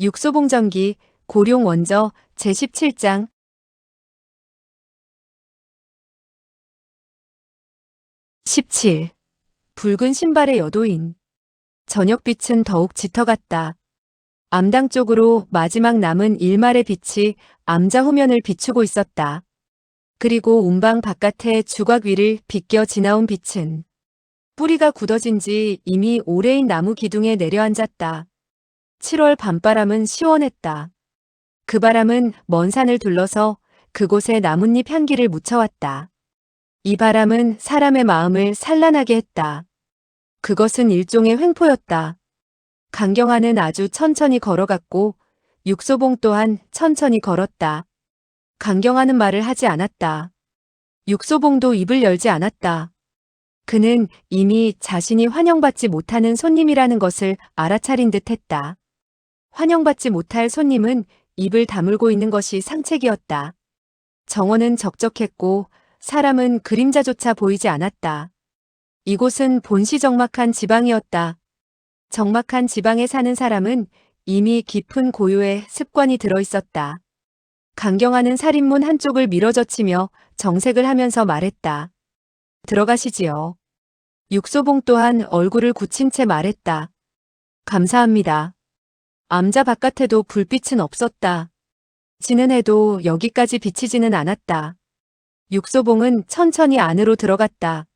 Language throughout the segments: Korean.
육소봉전기, 고룡원저, 제17장. 17. 붉은 신발의 여도인. 저녁빛은 더욱 짙어갔다. 암당 쪽으로 마지막 남은 일말의 빛이 암자 후면을 비추고 있었다. 그리고 운방 바깥의 주곽 위를 비껴 지나온 빛은 뿌리가 굳어진 지 이미 오래인 나무 기둥에 내려앉았다. 7월 밤바람은 시원했다. 그 바람은 먼 산을 둘러서 그곳에 나뭇잎 향기를 묻혀왔다. 이 바람은 사람의 마음을 산란하게 했다. 그것은 일종의 횡포였다. 강경화는 아주 천천히 걸어갔고 육소봉 또한 천천히 걸었다. 강경화는 말을 하지 않았다. 육소봉도 입을 열지 않았다. 그는 이미 자신이 환영받지 못하는 손님이라는 것을 알아차린 듯 했다. 환영받지 못할 손님은 입을 다물고 있는 것이 상책이었다. 정원은 적적했고 사람은 그림자조차 보이지 않았다. 이곳은 본시적막한 지방이었다. 적막한 지방에 사는 사람은 이미 깊은 고요의 습관이 들어있었다. 강경화는 살인문 한쪽을 밀어젖히며 정색을 하면서 말했다. 들어가시지요. 육소봉 또한 얼굴을 굳힌 채 말했다. 감사합니다. 암자 바깥에도 불빛은 없었다. 지는 해도 여기까지 비치지는 않았다. 육소봉은 천천히 안으로 들어갔다.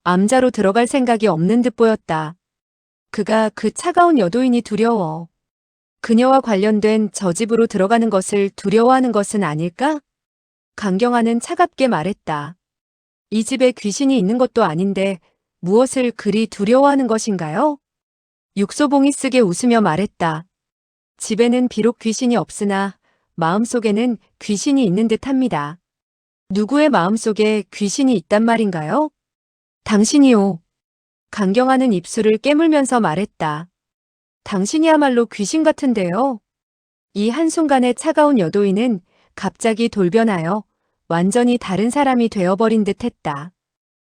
암자로 들어갈 생각이 없는 듯 보였다. 그가 그 차가운 여도인이 두려워. 그녀와 관련된 저 집으로 들어가는 것을 두려워하는 것은 아닐까? 강경화는 차갑게 말했다. 이 집에 귀신이 있는 것도 아닌데 무엇을 그리 두려워하는 것인가요? 육소봉이 쓰게 웃으며 말했다. 집에는 비록 귀신이 없으나 마음속에는 귀신이 있는 듯합니다. 누구의 마음속에 귀신이 있단 말인가요? 당신이요. 강경화는 입술을 깨물면서 말했다. 당신이야말로 귀신 같은데요. 이 한순간의 차가운 여도인은 갑자기 돌변하여 완전히 다른 사람이 되어버린 듯 했다.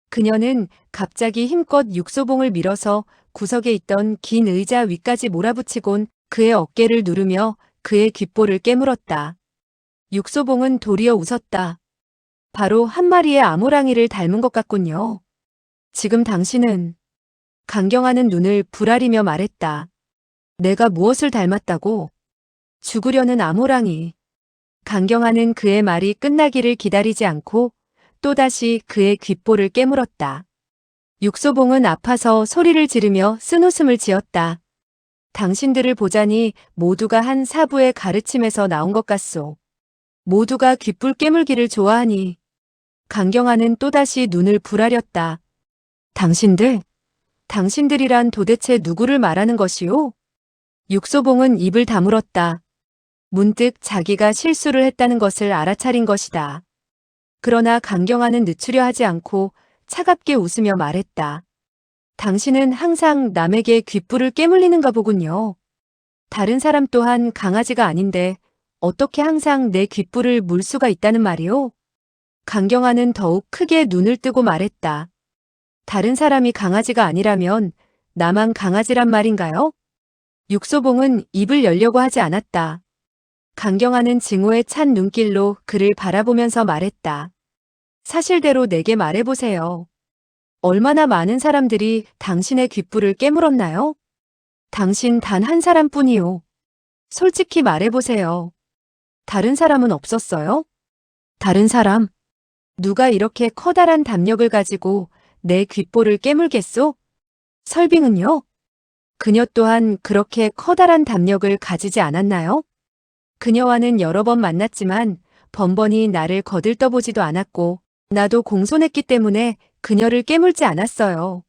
그녀는 갑자기 힘껏 육소봉을 밀어서 구석에 있던 긴 의자 위까지 몰아붙이곤 그의 어깨를 누르며 그의 귓볼을 깨물었다. 육소봉은 도리어 웃었다. 바로 한 마리의 아모랑이를 닮은 것 같군요. 지금 당신은... 강경화는 눈을 부라리며 말했다. 내가 무엇을 닮았다고? 죽으려는 아모랑이. 강경화는 그의 말이 끝나기를 기다리지 않고 또다시 그의 귓볼을 깨물었다. 육소봉은 아파서 소리를 지르며 쓴웃음을 지었다. 당신들을 보자니 모두가 한 사부의 가르침에서 나온 것 같소. 모두가 귓불 깨물기를 좋아하니. 강경화는 또다시 눈을 부라렸다. 당신들? 당신들이란 도대체 누구를 말하는 것이오? 육소봉은 입을 다물었다. 문득 자기가 실수를 했다는 것을 알아차린 것이다. 그러나 강경화는 늦추려 하지 않고 차갑게 웃으며 말했다. 당신은 항상 남에게 귓불을 깨물리는가 보군요. 다른 사람 또한 강아지가 아닌데 어떻게 항상 내 귓불을 물 수가 있다는 말이오? 강경화는 더욱 크게 눈을 뜨고 말했다. 다른 사람이 강아지가 아니라면 나만 강아지란 말인가요? 육소봉은 입을 열려고 하지 않았다. 강경화는 증오에 찬 눈길로 그를 바라보면서 말했다. 사실대로 내게 말해보세요. 얼마나 많은 사람들이 당신의 귓불을 깨물었나요? 당신 단 한 사람뿐이요. 솔직히 말해보세요. 다른 사람은 없었어요? 다른 사람? 누가 이렇게 커다란 담력을 가지고 내 귓볼을 깨물겠소? 설빙은요? 그녀 또한 그렇게 커다란 담력을 가지지 않았나요? 그녀와는 여러 번 만났지만 번번이 나를 거들떠보지도 않았고 나도 공손했기 때문에 그녀를 깨물지 않았어요.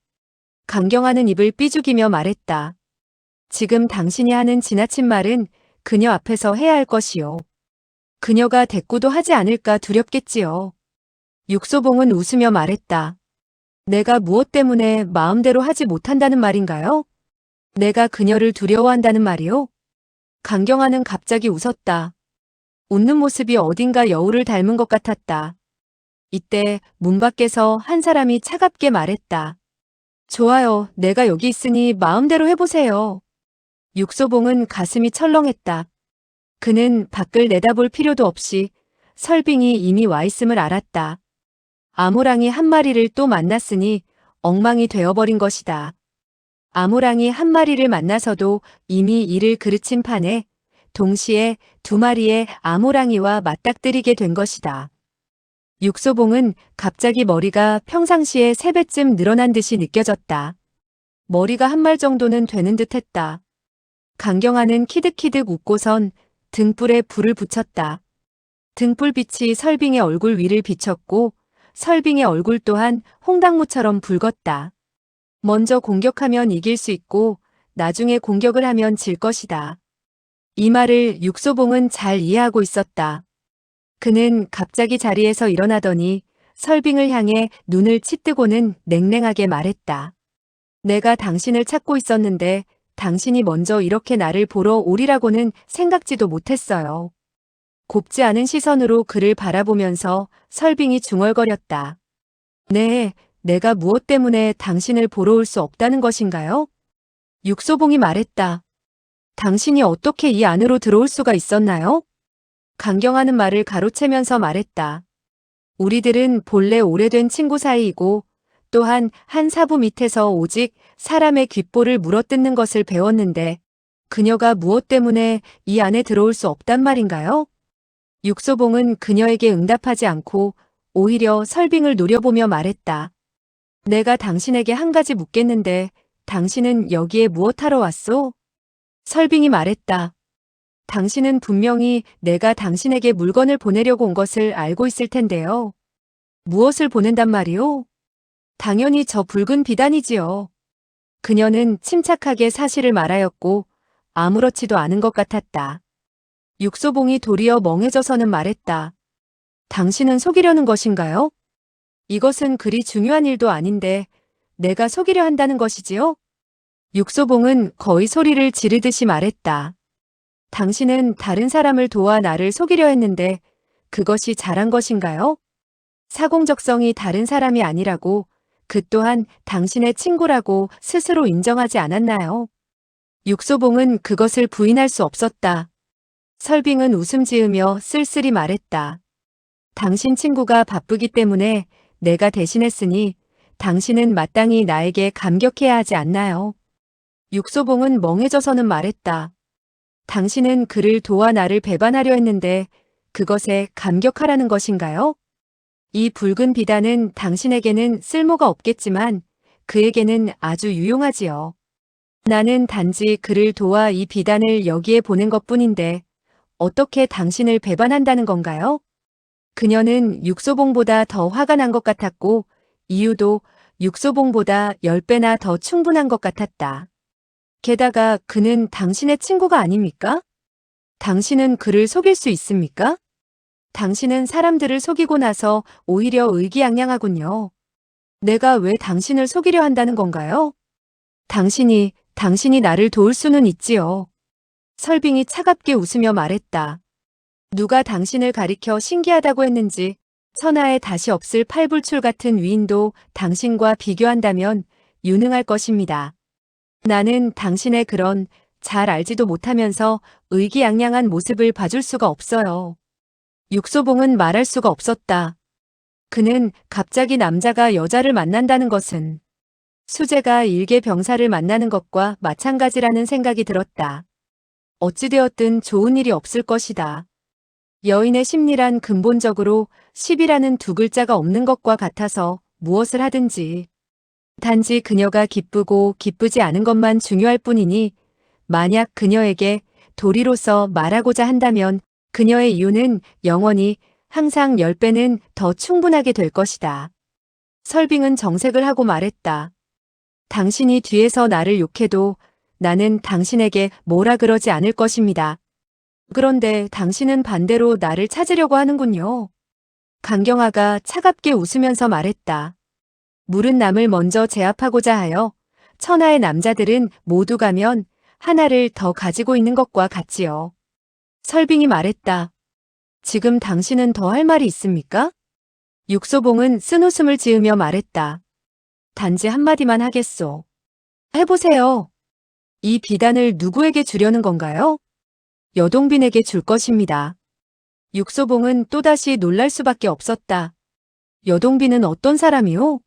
강경화는 입을 삐죽이며 말했다. 지금 당신이 하는 지나친 말은 그녀 앞에서 해야 할 것이요. 그녀가 대꾸도 하지 않을까 두렵겠지요. 육소봉은 웃으며 말했다. 내가 무엇 때문에 마음대로 하지 못한다는 말인가요? 내가 그녀를 두려워한다는 말이요? 강경화는 갑자기 웃었다. 웃는 모습이 어딘가 여우를 닮은 것 같았다. 이때 문 밖에서 한 사람이 차갑게 말했다. 좋아요. 내가 여기 있으니 마음대로 해보세요. 육소봉은 가슴이 철렁했다. 그는 밖을 내다볼 필요도 없이 설빙이 이미 와 있음을 알았다. 아모랑이 한 마리를 또 만났으니 엉망이 되어버린 것이다. 아모랑이 한 마리를 만나서도 이미 이를 그르친 판에 동시에 두 마리의 아모랑이와 맞닥뜨리게 된 것이다. 육소봉은 갑자기 머리가 평상시에 3배쯤 늘어난 듯이 느껴졌다. 머리가 한 말 정도는 되는 듯 했다. 강경하는 키득키득 웃고선 등불에 불을 붙였다. 등불빛이 설빙의 얼굴 위를 비쳤고 설빙의 얼굴 또한 홍당무처럼 붉었다. 먼저 공격하면 이길 수 있고 나중에 공격을 하면 질 것이다. 이 말을 육소봉은 잘 이해하고 있었다. 그는 갑자기 자리에서 일어나더니 설빙을 향해 눈을 치뜨고는 냉랭하게 말했다. 내가 당신을 찾고 있었는데 당신이 먼저 이렇게 나를 보러 오리라고는 생각지도 못했어요. 곱지 않은 시선으로 그를 바라보면서 설빙이 중얼거렸다. 네, 내가 무엇 때문에 당신을 보러 올 수 없다는 것인가요? 육소봉이 말했다. 당신이 어떻게 이 안으로 들어올 수가 있었나요? 강경하는 말을 가로채면서 말했다. 우리들은 본래 오래된 친구 사이이고 또한 한 사부 밑에서 오직 사람의 귓볼을 물어뜯는 것을 배웠는데 그녀가 무엇 때문에 이 안에 들어올 수 없단 말인가요? 육소봉은 그녀에게 응답하지 않고 오히려 설빙을 노려보며 말했다. 내가 당신에게 한 가지 묻겠는데 당신은 여기에 무엇하러 왔소? 설빙이 말했다. 당신은 분명히 내가 당신에게 물건을 보내려고 온 것을 알고 있을 텐데요. 무엇을 보낸단 말이오? 당연히 저 붉은 비단이지요. 그녀는 침착하게 사실을 말하였고 아무렇지도 않은 것 같았다. 육소봉이 도리어 멍해져서는 말했다. 당신은 속이려는 것인가요? 이것은 그리 중요한 일도 아닌데 내가 속이려 한다는 것이지요? 육소봉은 거의 소리를 지르듯이 말했다. 당신은 다른 사람을 도와 나를 속이려 했는데 그것이 잘한 것인가요? 사공적성이 다른 사람이 아니라고 그 또한 당신의 친구라고 스스로 인정하지 않았나요? 육소봉은 그것을 부인할 수 없었다. 설빙은 웃음 지으며 쓸쓸히 말했다. 당신 친구가 바쁘기 때문에 내가 대신했으니 당신은 마땅히 나에게 감격해야 하지 않나요? 육소봉은 멍해져서는 말했다. 당신은 그를 도와 나를 배반하려 했는데 그것에 감격하라는 것인가요? 이 붉은 비단은 당신에게는 쓸모가 없겠지만 그에게는 아주 유용하지요. 나는 단지 그를 도와 이 비단을 여기에 보낸 것뿐인데 어떻게 당신을 배반한다는 건가요? 그녀는 육소봉보다 더 화가 난 것 같았고 이유도 육소봉보다 10배나 더 충분한 것 같았다. 게다가 그는 당신의 친구가 아닙니까? 당신은 그를 속일 수 있습니까? 당신은 사람들을 속이고 나서 오히려 의기양양하군요. 내가 왜 당신을 속이려 한다는 건가요? 당신이 나를 도울 수는 있지요. 설빙이 차갑게 웃으며 말했다. 누가 당신을 가리켜 신기하다고 했는지 천하에 다시 없을 팔불출 같은 위인도 당신과 비교한다면 유능할 것입니다. 나는 당신의 그런 잘 알지도 못하면서 의기양양한 모습을 봐줄 수가 없어요. 육소봉은 말할 수가 없었다. 그는 갑자기 남자가 여자를 만난다는 것은 수재가 일개 병사를 만나는 것과 마찬가지라는 생각이 들었다. 어찌되었든 좋은 일이 없을 것이다. 여인의 심리란 근본적으로 10이라는 두 글자가 없는 것과 같아서 무엇을 하든지 단지 그녀가 기쁘고 기쁘지 않은 것만 중요할 뿐이니 만약 그녀에게 도리로서 말하고자 한다면 그녀의 이유는 영원히 항상 10배는 더 충분하게 될 것이다. 설빙은 정색을 하고 말했다. 당신이 뒤에서 나를 욕해도 나는 당신에게 뭐라 그러지 않을 것입니다. 그런데 당신은 반대로 나를 찾으려고 하는군요. 강경화가 차갑게 웃으면서 말했다. 물은 남을 먼저 제압하고자 하여 천하의 남자들은 모두 가면 하나를 더 가지고 있는 것과 같지요. 설빙이 말했다. 지금 당신은 더 할 말이 있습니까? 육소봉은 쓴웃음을 지으며 말했다. 단지 한마디만 하겠소. 해보세요. 이 비단을 누구에게 주려는 건가요? 여동빈에게 줄 것입니다. 육소봉은 또다시 놀랄 수밖에 없었다. 여동빈은 어떤 사람이요?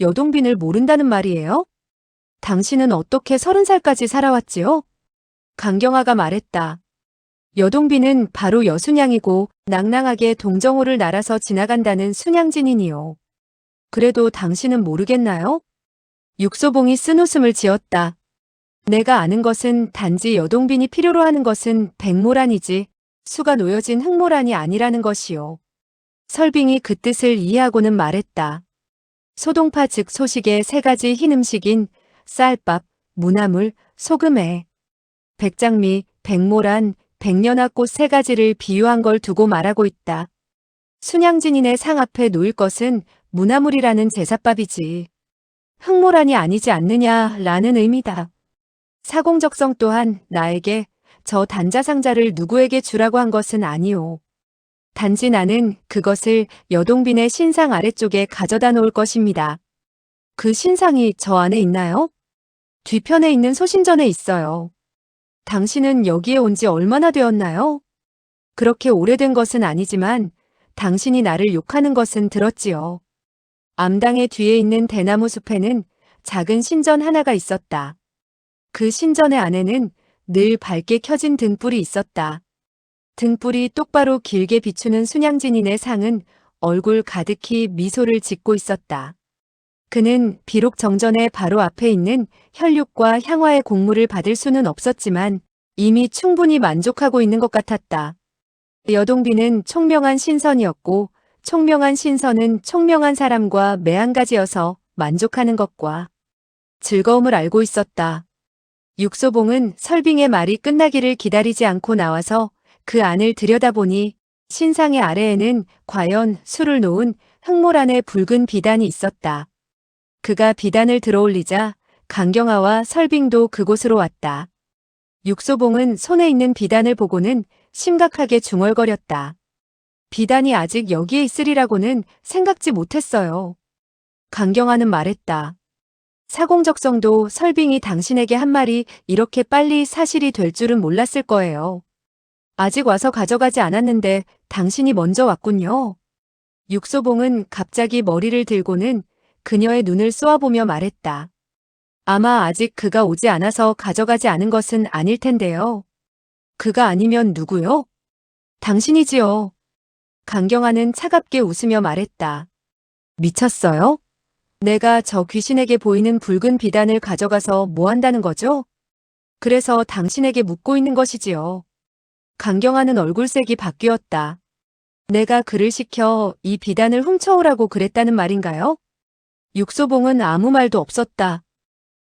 여동빈을 모른다는 말이에요? 당신은 어떻게 30살까지 살아왔지요? 강경화가 말했다. 여동빈은 바로 여순양이고 낭낭하게 동정호를 날아서 지나간다는 순양진인이요. 그래도 당신은 모르겠나요? 육소봉이 쓴웃음을 지었다. 내가 아는 것은 단지 여동빈이 필요로 하는 것은 백모란이지 수가 놓여진 흑모란이 아니라는 것이요. 설빙이 그 뜻을 이해하고는 말했다. 소동파 즉 소식의 3가지 흰 음식인 쌀밥, 무나물, 소금에 백장미, 백모란, 백년화꽃 3가지를 비유한 걸 두고 말하고 있다. 순양진인의 상 앞에 놓일 것은 무나물이라는 제삿밥이지. 흑모란이 아니지 않느냐라는 의미다. 사공적성 또한 나에게 저 단자상자를 누구에게 주라고 한 것은 아니오. 단지 나는 그것을 여동빈의 신상 아래쪽에 가져다 놓을 것입니다. 그 신상이 저 안에 있나요? 뒤편에 있는 소신전에 있어요. 당신은 여기에 온 지 얼마나 되었나요? 그렇게 오래된 것은 아니지만 당신이 나를 욕하는 것은 들었지요. 암당의 뒤에 있는 대나무 숲에는 작은 신전 하나가 있었다. 그 신전의 안에는 늘 밝게 켜진 등불이 있었다. 등불이 똑바로 길게 비추는 순양진인의 상은 얼굴 가득히 미소를 짓고 있었다. 그는 비록 정전의 바로 앞에 있는 혈육과 향화의 공물을 받을 수는 없었지만 이미 충분히 만족하고 있는 것 같았다. 여동빈은 총명한 신선이었고 총명한 신선은 총명한 사람과 매한가지여서 만족하는 것과 즐거움을 알고 있었다. 육소봉은 설빙의 말이 끝나기를 기다리지 않고 나와서 그 안을 들여다보니 신상의 아래에는 과연 술을 놓은 흑모란의 붉은 비단이 있었다. 그가 비단을 들어올리자 강경화와 설빙도 그곳으로 왔다. 육소봉은 손에 있는 비단을 보고는 심각하게 중얼거렸다. 비단이 아직 여기에 있으리라고는 생각지 못했어요. 강경화는 말했다. 사공적성도 설빙이 당신에게 한 말이 이렇게 빨리 사실이 될 줄은 몰랐을 거예요. 아직 와서 가져가지 않았는데 당신이 먼저 왔군요. 육소봉은 갑자기 머리를 들고는 그녀의 눈을 쏘아보며 말했다. 아마 아직 그가 오지 않아서 가져가지 않은 것은 아닐 텐데요. 그가 아니면 누구요? 당신이지요. 강경화는 차갑게 웃으며 말했다. 미쳤어요? 내가 저 귀신에게 보이는 붉은 비단을 가져가서 뭐 한다는 거죠? 그래서 당신에게 묻고 있는 것이지요. 강경화는 얼굴색이 바뀌었다. 내가 그를 시켜 이 비단을 훔쳐오라고 그랬다는 말인가요? 육소봉은 아무 말도 없었다.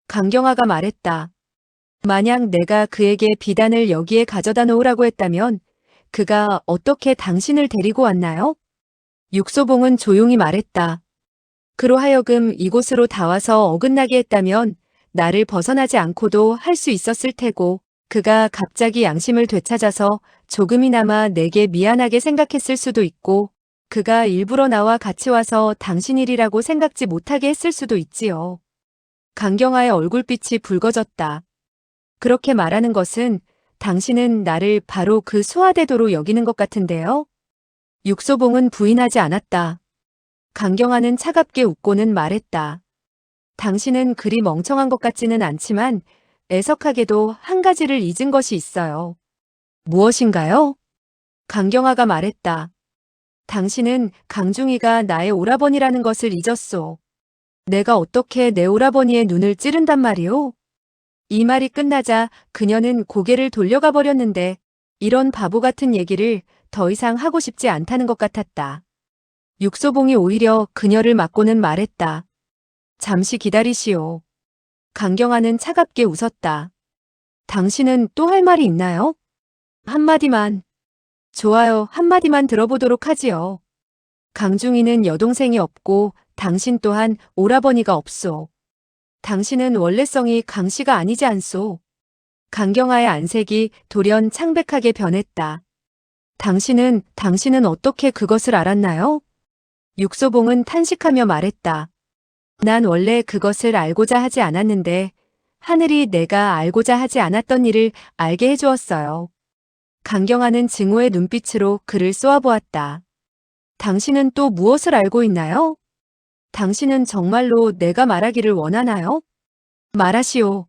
강경화가 말했다. 만약 내가 그에게 비단을 여기에 가져다 놓으라고 했다면 그가 어떻게 당신을 데리고 왔나요? 육소봉은 조용히 말했다. 그로 하여금 이곳으로 다 와서 어긋나게 했다면 나를 벗어나지 않고도 할 수 있었을 테고 그가 갑자기 양심을 되찾아서 조금이나마 내게 미안하게 생각했을 수도 있고 그가 일부러 나와 같이 와서 당신 일이라고 생각지 못하게 했을 수도 있지요. 강경화의 얼굴빛이 붉어졌다. 그렇게 말하는 것은 당신은 나를 바로 그 수하대도로 여기는 것 같은데요. 육소봉은 부인하지 않았다. 강경화는 차갑게 웃고는 말했다. 당신은 그리 멍청한 것 같지는 않지만 애석하게도 한 가지를 잊은 것이 있어요. 무엇인가요? 강경화가 말했다. 당신은 강중이가 나의 오라버니라는 것을 잊었소. 내가 어떻게 내 오라버니의 눈을 찌른단 말이오? 이 말이 끝나자 그녀는 고개를 돌려가 버렸는데 이런 바보 같은 얘기를 더 이상 하고 싶지 않다는 것 같았다. 육소봉이 오히려 그녀를 맞고는 말했다. 잠시 기다리시오. 강경화는 차갑게 웃었다. 당신은 또 할 말이 있나요? 한마디만. 좋아요, 한마디만 들어보도록 하지요. 강중이는 여동생이 없고 당신 또한 오라버니가 없소. 당신은 원래성이 강씨가 아니지 않소. 강경화의 안색이 돌연 창백하게 변했다. 당신은 어떻게 그것을 알았나요? 육소봉은 탄식하며 말했다. 난 원래 그것을 알고자 하지 않았는데 하늘이 내가 알고자 하지 않았던 일을 알게 해주었어요. 강경하는 증오의 눈빛으로 그를 쏘아보았다. 당신은 또 무엇을 알고 있나요? 당신은 정말로 내가 말하기를 원하나요? 말하시오.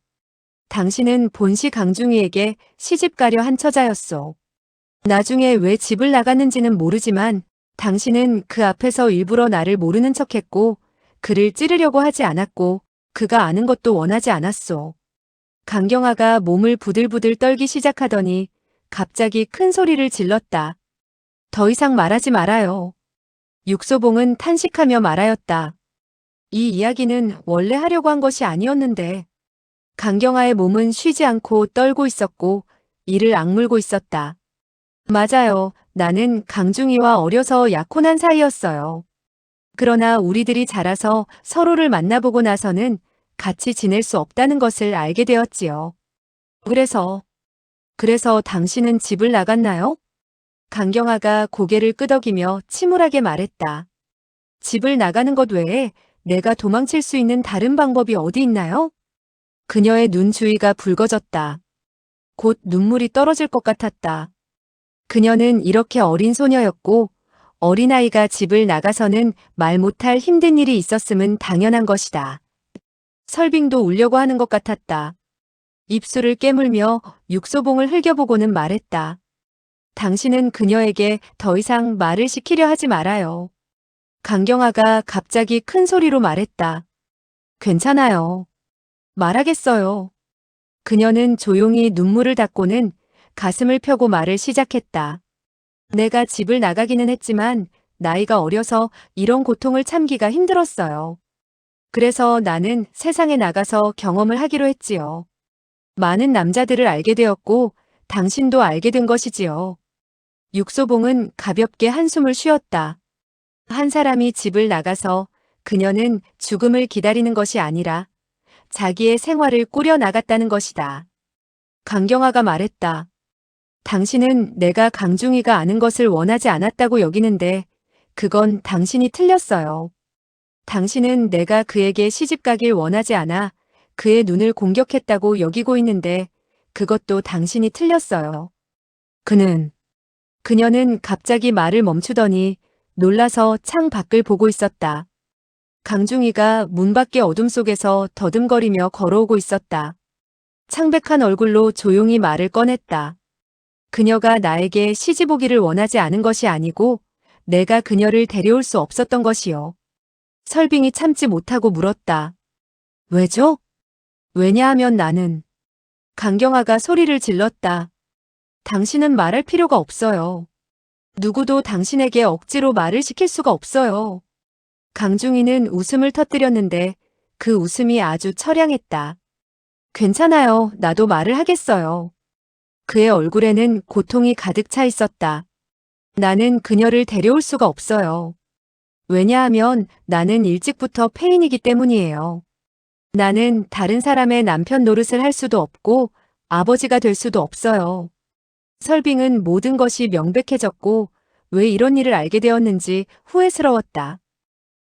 당신은 본시 강중이에게 시집가려 한 처자였소. 나중에 왜 집을 나갔는지는 모르지만 당신은 그 앞에서 일부러 나를 모르는 척했고 그를 찌르려고 하지 않았고 그가 아는 것도 원하지 않았소. 강경아가 몸을 부들부들 떨기 시작하더니 갑자기 큰 소리를 질렀다. 더 이상 말하지 말아요. 육소봉은 탄식하며 말하였다. 이 이야기는 원래 하려고 한 것이 아니었는데. 강경아의 몸은 쉬지 않고 떨고 있었고 이를 악물고 있었다. 맞아요. 나는 강중이와 어려서 약혼한 사이였어요. 그러나 우리들이 자라서 서로를 만나보고 나서는 같이 지낼 수 없다는 것을 알게 되었지요. 그래서 당신은 집을 나갔나요? 강경아가 고개를 끄덕이며 침울하게 말했다. 집을 나가는 것 외에 내가 도망칠 수 있는 다른 방법이 어디 있나요? 그녀의 눈 주위가 붉어졌다. 곧 눈물이 떨어질 것 같았다. 그녀는 이렇게 어린 소녀였고 어린아이가 집을 나가서는 말 못할 힘든 일이 있었음은 당연한 것이다. 설빙도 울려고 하는 것 같았다. 입술을 깨물며 육소봉을 흘겨보고는 말했다. 당신은 그녀에게 더 이상 말을 시키려 하지 말아요. 강경아가 갑자기 큰 소리로 말했다. 괜찮아요. 말하겠어요. 그녀는 조용히 눈물을 닦고는 가슴을 펴고 말을 시작했다. 내가 집을 나가기는 했지만 나이가 어려서 이런 고통을 참기가 힘들었어요. 그래서 나는 세상에 나가서 경험을 하기로 했지요. 많은 남자들을 알게 되었고 당신도 알게 된 것이지요. 육소봉은 가볍게 한숨을 쉬었다. 한 사람이 집을 나가서 그녀는 죽음을 기다리는 것이 아니라 자기의 생활을 꾸려 나갔다는 것이다. 강경아가 말했다. 당신은 내가 강중이가 아는 것을 원하지 않았다고 여기는데 그건 당신이 틀렸어요. 당신은 내가 그에게 시집가길 원하지 않아 그의 눈을 공격했다고 여기고 있는데 그것도 당신이 틀렸어요. 그녀는 갑자기 말을 멈추더니 놀라서 창 밖을 보고 있었다. 강중이가 문 밖의 어둠 속에서 더듬거리며 걸어오고 있었다. 창백한 얼굴로 조용히 말을 꺼냈다. 그녀가 나에게 시집 오기를 원하지 않은 것이 아니고 내가 그녀를 데려올 수 없었던 것이요. 설빙이 참지 못하고 물었다. 왜죠? 왜냐하면 나는. 강경아가 소리를 질렀다. 당신은 말할 필요가 없어요. 누구도 당신에게 억지로 말을 시킬 수가 없어요. 강중이는 웃음을 터뜨렸는데 그 웃음이 아주 처량했다. 괜찮아요. 나도 말을 하겠어요. 그의 얼굴에는 고통이 가득 차 있었다. 나는 그녀를 데려올 수가 없어요. 왜냐하면 나는 일찍부터 폐인이기 때문이에요. 나는 다른 사람의 남편 노릇을 할 수도 없고 아버지가 될 수도 없어요. 설빙은 모든 것이 명백해졌고 왜 이런 일을 알게 되었는지 후회스러웠다.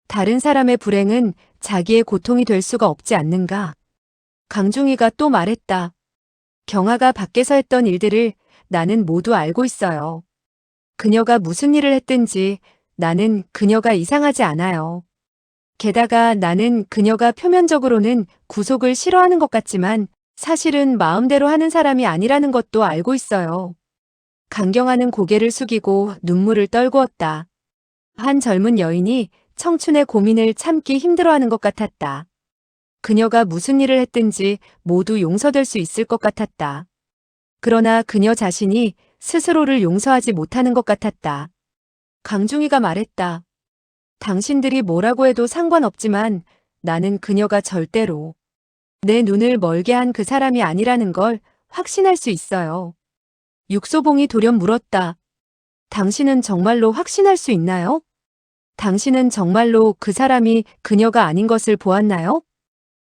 다른 사람의 불행은 자기의 고통이 될 수가 없지 않는가? 강중이가 또 말했다. 경아가 밖에서 했던 일들을 나는 모두 알고 있어요. 그녀가 무슨 일을 했든지 나는 그녀가 이상하지 않아요. 게다가 나는 그녀가 표면적으로는 구속을 싫어하는 것 같지만 사실은 마음대로 하는 사람이 아니라는 것도 알고 있어요. 강경아는 고개를 숙이고 눈물을 떨구었다. 한 젊은 여인이 청춘의 고민을 참기 힘들어하는 것 같았다. 그녀가 무슨 일을 했든지 모두 용서될 수 있을 것 같았다. 그러나 그녀 자신이 스스로를 용서하지 못하는 것 같았다. 강중이가 말했다. 당신들이 뭐라고 해도 상관없지만 나는 그녀가 절대로 내 눈을 멀게 한 그 사람이 아니라는 걸 확신할 수 있어요. 육소봉이 돌연 물었다. 당신은 정말로 확신할 수 있나요? 당신은 정말로 그 사람이 그녀가 아닌 것을 보았나요?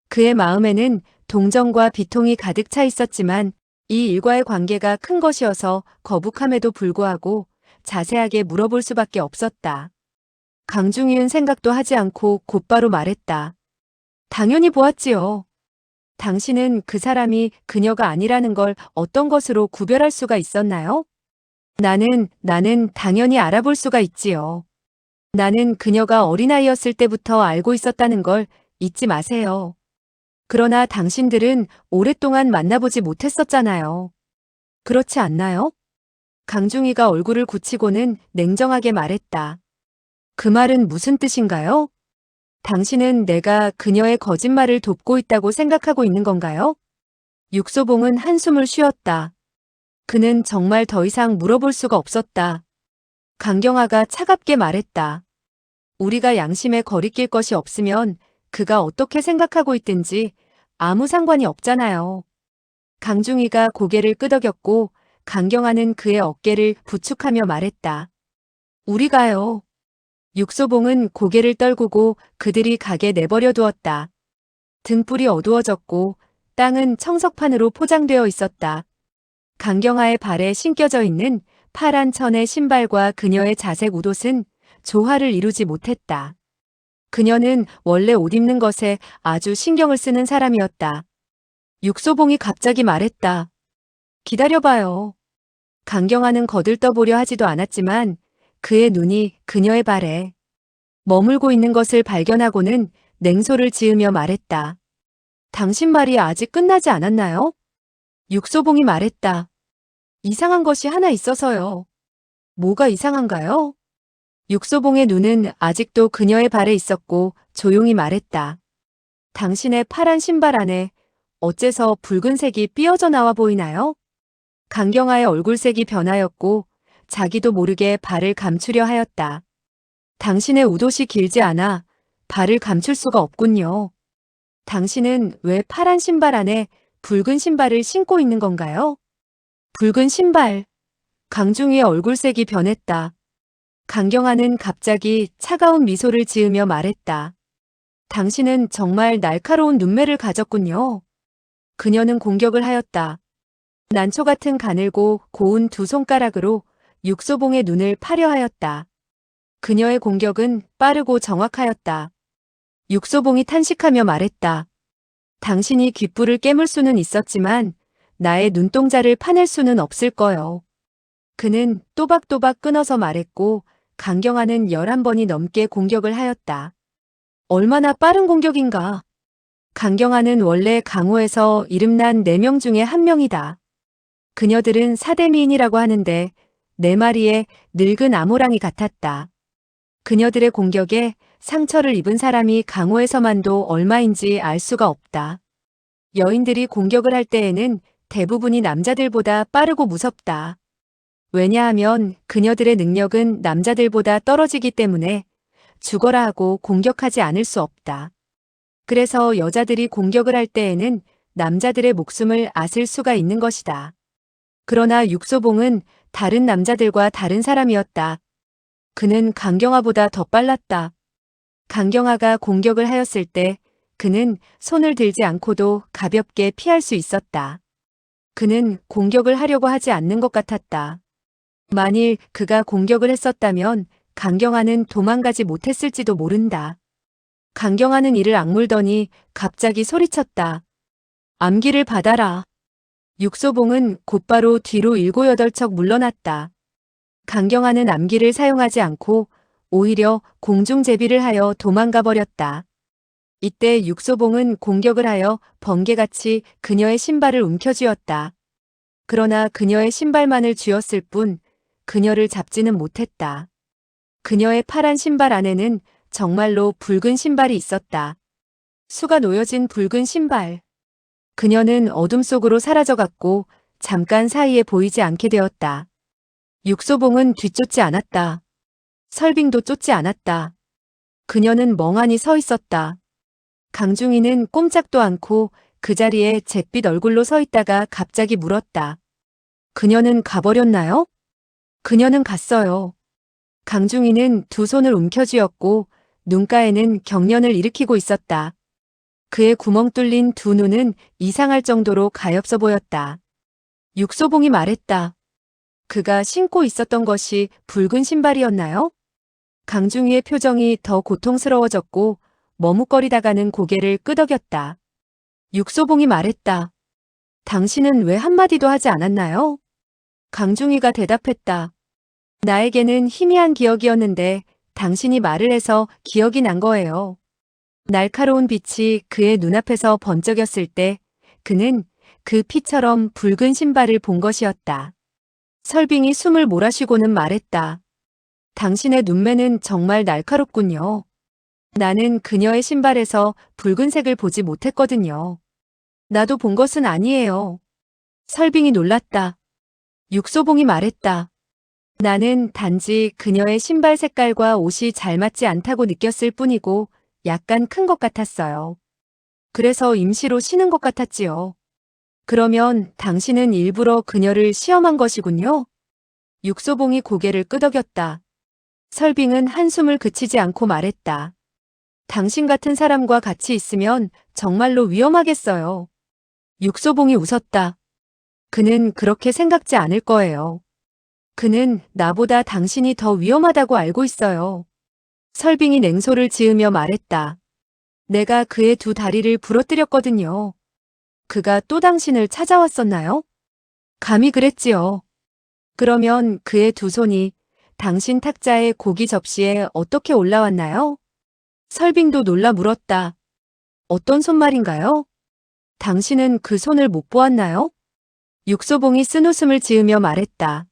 그의 마음에는 동정과 비통이 가득 차 있었지만 이 일과의 관계가 큰 것이어서 거북함에도 불구하고 자세하게 물어볼 수밖에 없었다. 강중이은 생각도 하지 않고 곧바로 말했다. 당연히 보았지요. 당신은 그 사람이 그녀가 아니라는 걸 어떤 것으로 구별할 수가 있었나요? 나는 당연히 알아볼 수가 있지요. 나는 그녀가 어린아이였을 때부터 알고 있었다는 걸 잊지 마세요. 그러나 당신들은 오랫동안 만나보지 못했었잖아요. 그렇지 않나요? 강중이가 얼굴을 굳히고는 냉정하게 말했다. 그 말은 무슨 뜻인가요? 당신은 내가 그녀의 거짓말을 돕고 있다고 생각하고 있는 건가요? 육소봉은 한숨을 쉬었다. 그는 정말 더 이상 물어볼 수가 없었다. 강경화가 차갑게 말했다. 우리가 양심에 거리낄 것이 없으면 그가 어떻게 생각하고 있든지 아무 상관이 없잖아요. 강중이가 고개를 끄덕였고 강경화는 그의 어깨를 부축하며 말했다. 우리가요. 육소봉은 고개를 떨구고 그들이 가게 내버려 두었다. 등불이 어두워졌고 땅은 청석판으로 포장되어 있었다. 강경화의 발에 신겨져 있는 파란 천의 신발과 그녀의 자색 웃옷은 조화를 이루지 못했다. 그녀는 원래 옷 입는 것에 아주 신경을 쓰는 사람이었다. 육소봉이 갑자기 말했다. 기다려봐요. 강경화는 거들떠보려 하지도 않았지만 그의 눈이 그녀의 발에 머물고 있는 것을 발견하고는 냉소를 지으며 말했다. 당신 말이 아직 끝나지 않았나요? 육소봉이 말했다. 이상한 것이 하나 있어서요. 뭐가 이상한가요? 육소봉의 눈은 아직도 그녀의 발에 있었고 조용히 말했다. 당신의 파란 신발 안에 어째서 붉은색이 삐어져 나와 보이나요? 강경화의 얼굴색이 변하였고 자기도 모르게 발을 감추려 하였다. 당신의 웃옷이 길지 않아 발을 감출 수가 없군요. 당신은 왜 파란 신발 안에 붉은 신발을 신고 있는 건가요? 붉은 신발. 강중희의 얼굴색이 변했다. 강경화는 갑자기 차가운 미소를 지으며 말했다. 당신은 정말 날카로운 눈매를 가졌군요. 그녀는 공격을 하였다. 난초 같은 가늘고 고운 두 손가락으로 육소봉의 눈을 파려 하였다. 그녀의 공격은 빠르고 정확하였다. 육소봉이 탄식하며 말했다. 당신이 귓불을 깨물 수는 있었지만 나의 눈동자를 파낼 수는 없을 거요. 그는 또박또박 끊어서 말했고 강경화는 11번이 넘게 공격을 하였다. 얼마나 빠른 공격인가. 강경화는 원래 강호에서 이름난 4명 중에 1명이다. 그녀들은 사대미인이라고 하는데 4마리의 늙은 아모랑이 같았다. 그녀들의 공격에 상처를 입은 사람이 강호에서만도 얼마인지 알 수가 없다. 여인들이 공격을 할 때에는 대부분이 남자들보다 빠르고 무섭다. 왜냐하면 그녀들의 능력은 남자들보다 떨어지기 때문에 죽어라 하고 공격하지 않을 수 없다. 그래서 여자들이 공격을 할 때에는 남자들의 목숨을 앗을 수가 있는 것이다. 그러나 육소봉은 다른 남자들과 다른 사람이었다. 그는 강경화보다 더 빨랐다. 강경화가 공격을 하였을 때 그는 손을 들지 않고도 가볍게 피할 수 있었다. 그는 공격을 하려고 하지 않는 것 같았다. 만일 그가 공격을 했었다면 강경화는 도망가지 못했을지도 모른다. 강경화는 이를 악물더니 갑자기 소리쳤다. 암기를 받아라. 육소봉은 곧바로 뒤로 7~8척 물러났다. 강경화는 암기를 사용하지 않고 오히려 공중제비를 하여 도망가 버렸다. 이때 육소봉은 공격을 하여 번개같이 그녀의 신발을 움켜쥐었다. 그러나 그녀의 신발만을 쥐었을 뿐 그녀를 잡지는 못했다. 그녀의 파란 신발 안에는 정말로 붉은 신발이 있었다. 수가 놓여진 붉은 신발. 그녀는 어둠 속으로 사라져갔고 잠깐 사이에 보이지 않게 되었다. 육소봉은 뒤쫓지 않았다. 설빙도 쫓지 않았다. 그녀는 멍하니 서 있었다. 강중희는 꼼짝도 않고 그 자리에 잿빛 얼굴로 서 있다가 갑자기 물었다. 그녀는 가버렸나요? 그녀는 갔어요. 강중희는 두 손을 움켜쥐었고 눈가에는 경련을 일으키고 있었다. 그의 구멍 뚫린 두 눈은 이상할 정도로 가엾어 보였다. 육소봉이 말했다. 그가 신고 있었던 것이 붉은 신발이었나요? 강중희의 표정이 더 고통스러워졌고 머뭇거리다가는 고개를 끄덕였다. 육소봉이 말했다. 당신은 왜 한마디도 하지 않았나요? 강중이가 대답했다. 나에게는 희미한 기억이었는데 당신이 말을 해서 기억이 난 거예요. 날카로운 빛이 그의 눈앞에서 번쩍였을 때 그는 그 피처럼 붉은 신발을 본 것이었다. 설빙이 숨을 몰아쉬고는 말했다. 당신의 눈매는 정말 날카롭군요. 나는 그녀의 신발에서 붉은색을 보지 못했거든요. 나도 본 것은 아니에요. 설빙이 놀랐다. 육소봉이 말했다. 나는 단지 그녀의 신발 색깔과 옷이 잘 맞지 않다고 느꼈을 뿐이고 약간 큰 것 같았어요. 그래서 임시로 신은 것 같았지요. 그러면 당신은 일부러 그녀를 시험한 것이군요? 육소봉이 고개를 끄덕였다. 설빙은 한숨을 그치지 않고 말했다. 당신 같은 사람과 같이 있으면 정말로 위험하겠어요. 육소봉이 웃었다. 그는 그렇게 생각지 않을 거예요. 그는 나보다 당신이 더 위험하다고 알고 있어요. 설빙이 냉소를 지으며 말했다. 내가 그의 두 다리를 부러뜨렸거든요. 그가 또 당신을 찾아왔었나요? 감히 그랬지요. 그러면 그의 두 손이 당신 탁자의 고기 접시에 어떻게 올라왔나요? 설빙도 놀라 물었다. 어떤 손말인가요? 당신은 그 손을 못 보았나요? 육소봉이 쓴웃음을 지으며 말했다.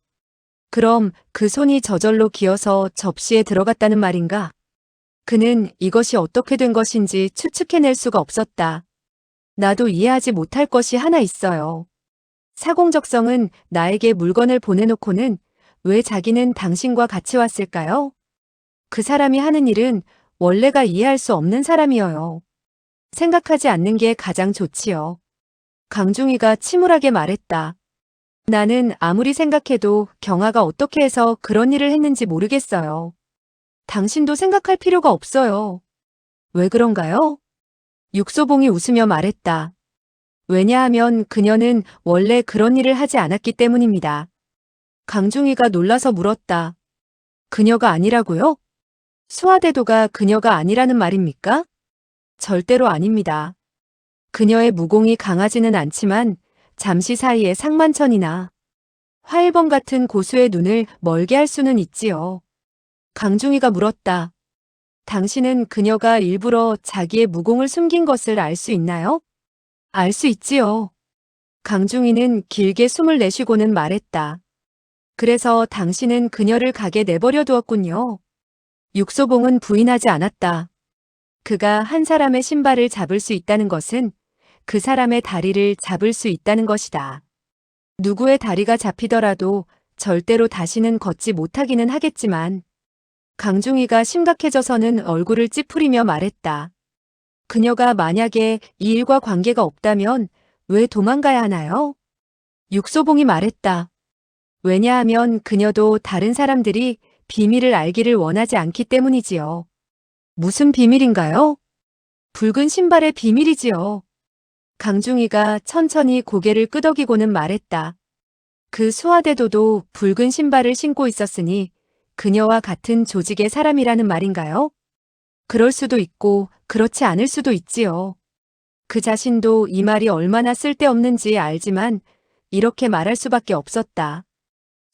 그럼 그 손이 저절로 기어서 접시에 들어갔다는 말인가? 그는 이것이 어떻게 된 것인지 추측해낼 수가 없었다. 나도 이해하지 못할 것이 하나 있어요. 사공적성은 나에게 물건을 보내놓고는 왜 자기는 당신과 같이 왔을까요? 그 사람이 하는 일은 원래가 이해할 수 없는 사람이어요. 생각하지 않는 게 가장 좋지요. 강중이가 침울하게 말했다. 나는 아무리 생각해도 경아가 어떻게 해서 그런 일을 했는지 모르겠어요. 당신도 생각할 필요가 없어요. 왜 그런가요? 육소봉이 웃으며 말했다. 왜냐하면 그녀는 원래 그런 일을 하지 않았기 때문입니다. 강중이가 놀라서 물었다. 그녀가 아니라고요? 수하대도가 그녀가 아니라는 말입니까? 절대로 아닙니다. 그녀의 무공이 강하지는 않지만 잠시 사이에 상만천이나 화일범 같은 고수의 눈을 멀게 할 수는 있지요. 강중이가 물었다. 당신은 그녀가 일부러 자기의 무공을 숨긴 것을 알 수 있나요? 알 수 있지요. 강중이는 길게 숨을 내쉬고는 말했다. 그래서 당신은 그녀를 가게 내버려 두었군요. 육소봉은 부인하지 않았다. 그가 한 사람의 신발을 잡을 수 있다는 것은 그 사람의 다리를 잡을 수 있다는 것이다. 누구의 다리가 잡히더라도 절대로 다시는 걷지 못하기는 하겠지만 강중이가 심각해져서는 얼굴을 찌푸리며 말했다. 그녀가 만약에 이 일과 관계가 없다면 왜 도망가야 하나요? 육소봉이 말했다. 왜냐하면 그녀도 다른 사람들이 비밀을 알기를 원하지 않기 때문이지요. 무슨 비밀인가요? 붉은 신발의 비밀이지요. 강중이가 천천히 고개를 끄덕이고는 말했다. 그 수하대도도 붉은 신발을 신고 있었으니 그녀와 같은 조직의 사람이라는 말인가요? 그럴 수도 있고 그렇지 않을 수도 있지요. 그 자신도 이 말이 얼마나 쓸데없는지 알지만 이렇게 말할 수밖에 없었다.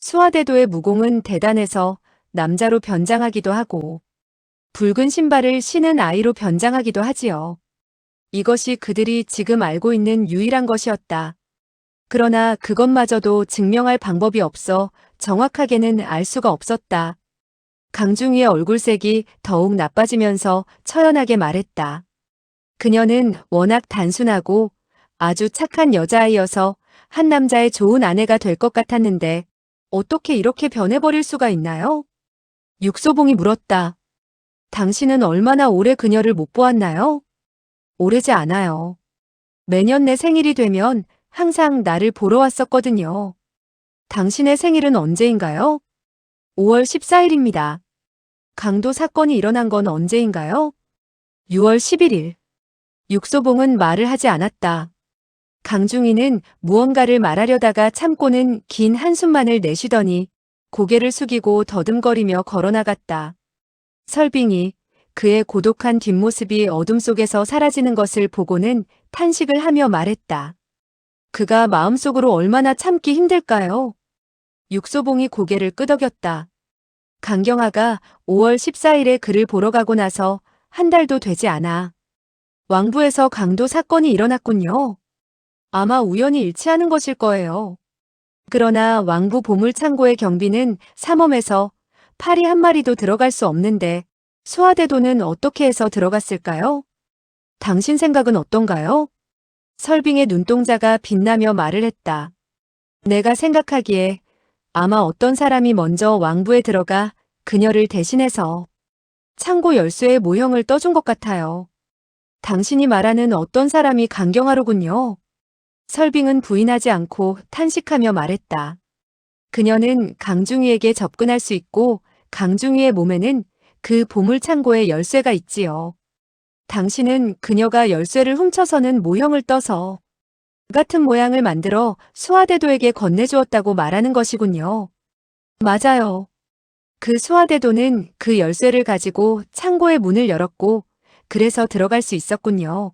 수하대도의 무공은 대단해서 남자로 변장하기도 하고 붉은 신발을 신은 아이로 변장하기도 하지요. 이것이 그들이 지금 알고 있는 유일한 것이었다. 그러나 그것마저도 증명할 방법이 없어 정확하게는 알 수가 없었다. 강중희의 얼굴색이 더욱 나빠지면서 처연하게 말했다. 그녀는 워낙 단순하고 아주 착한 여자아이여서 한 남자의 좋은 아내가 될 것 같았는데 어떻게 이렇게 변해버릴 수가 있나요? 육소봉이 물었다. 당신은 얼마나 오래 그녀를 못 보았나요? 오래지 않아요. 매년 내 생일이 되면 항상 나를 보러 왔었거든요. 당신의 생일은 언제인가요? 5월 14일입니다. 강도 사건이 일어난 건 언제인가요? 6월 11일. 육소봉은 말을 하지 않았다. 강중이는 무언가를 말하려다가 참고는 긴 한숨만을 내쉬더니 고개를 숙이고 더듬거리며 걸어나갔다. 설빙이 그의 고독한 뒷모습이 어둠 속에서 사라지는 것을 보고는 탄식을 하며 말했다. 그가 마음속으로 얼마나 참기 힘들까요? 육소봉이 고개를 끄덕였다. 강경하가 5월 14일에 그를 보러 가고 나서 한 달도 되지 않아 왕부에서 강도 사건이 일어났군요. 아마 우연히 일치하는 것일 거예요. 그러나 왕부 보물창고의 경비는 삼엄해서 파리 한 마리도 들어갈 수 없는데 수하대도는 어떻게 해서 들어갔을까요? 당신 생각은 어떤가요? 설빙의 눈동자가 빛나며 말을 했다. 내가 생각하기에 아마 어떤 사람이 먼저 왕부에 들어가 그녀를 대신해서 창고 열쇠의 모형을 떠준 것 같아요. 당신이 말하는 어떤 사람이 강경하로군요. 설빙은 부인하지 않고 탄식하며 말했다. 그녀는 강중위에게 접근할 수 있고 강중위의 몸에는 그 보물창고의 열쇠가 있지요. 당신은 그녀가 열쇠를 훔쳐서는 모형을 떠서 같은 모양을 만들어 수하대도에게 건네주었다고 말하는 것이군요. 맞아요. 그 수하대도는 그 열쇠를 가지고 창고의 문을 열었고 그래서 들어갈 수 있었군요.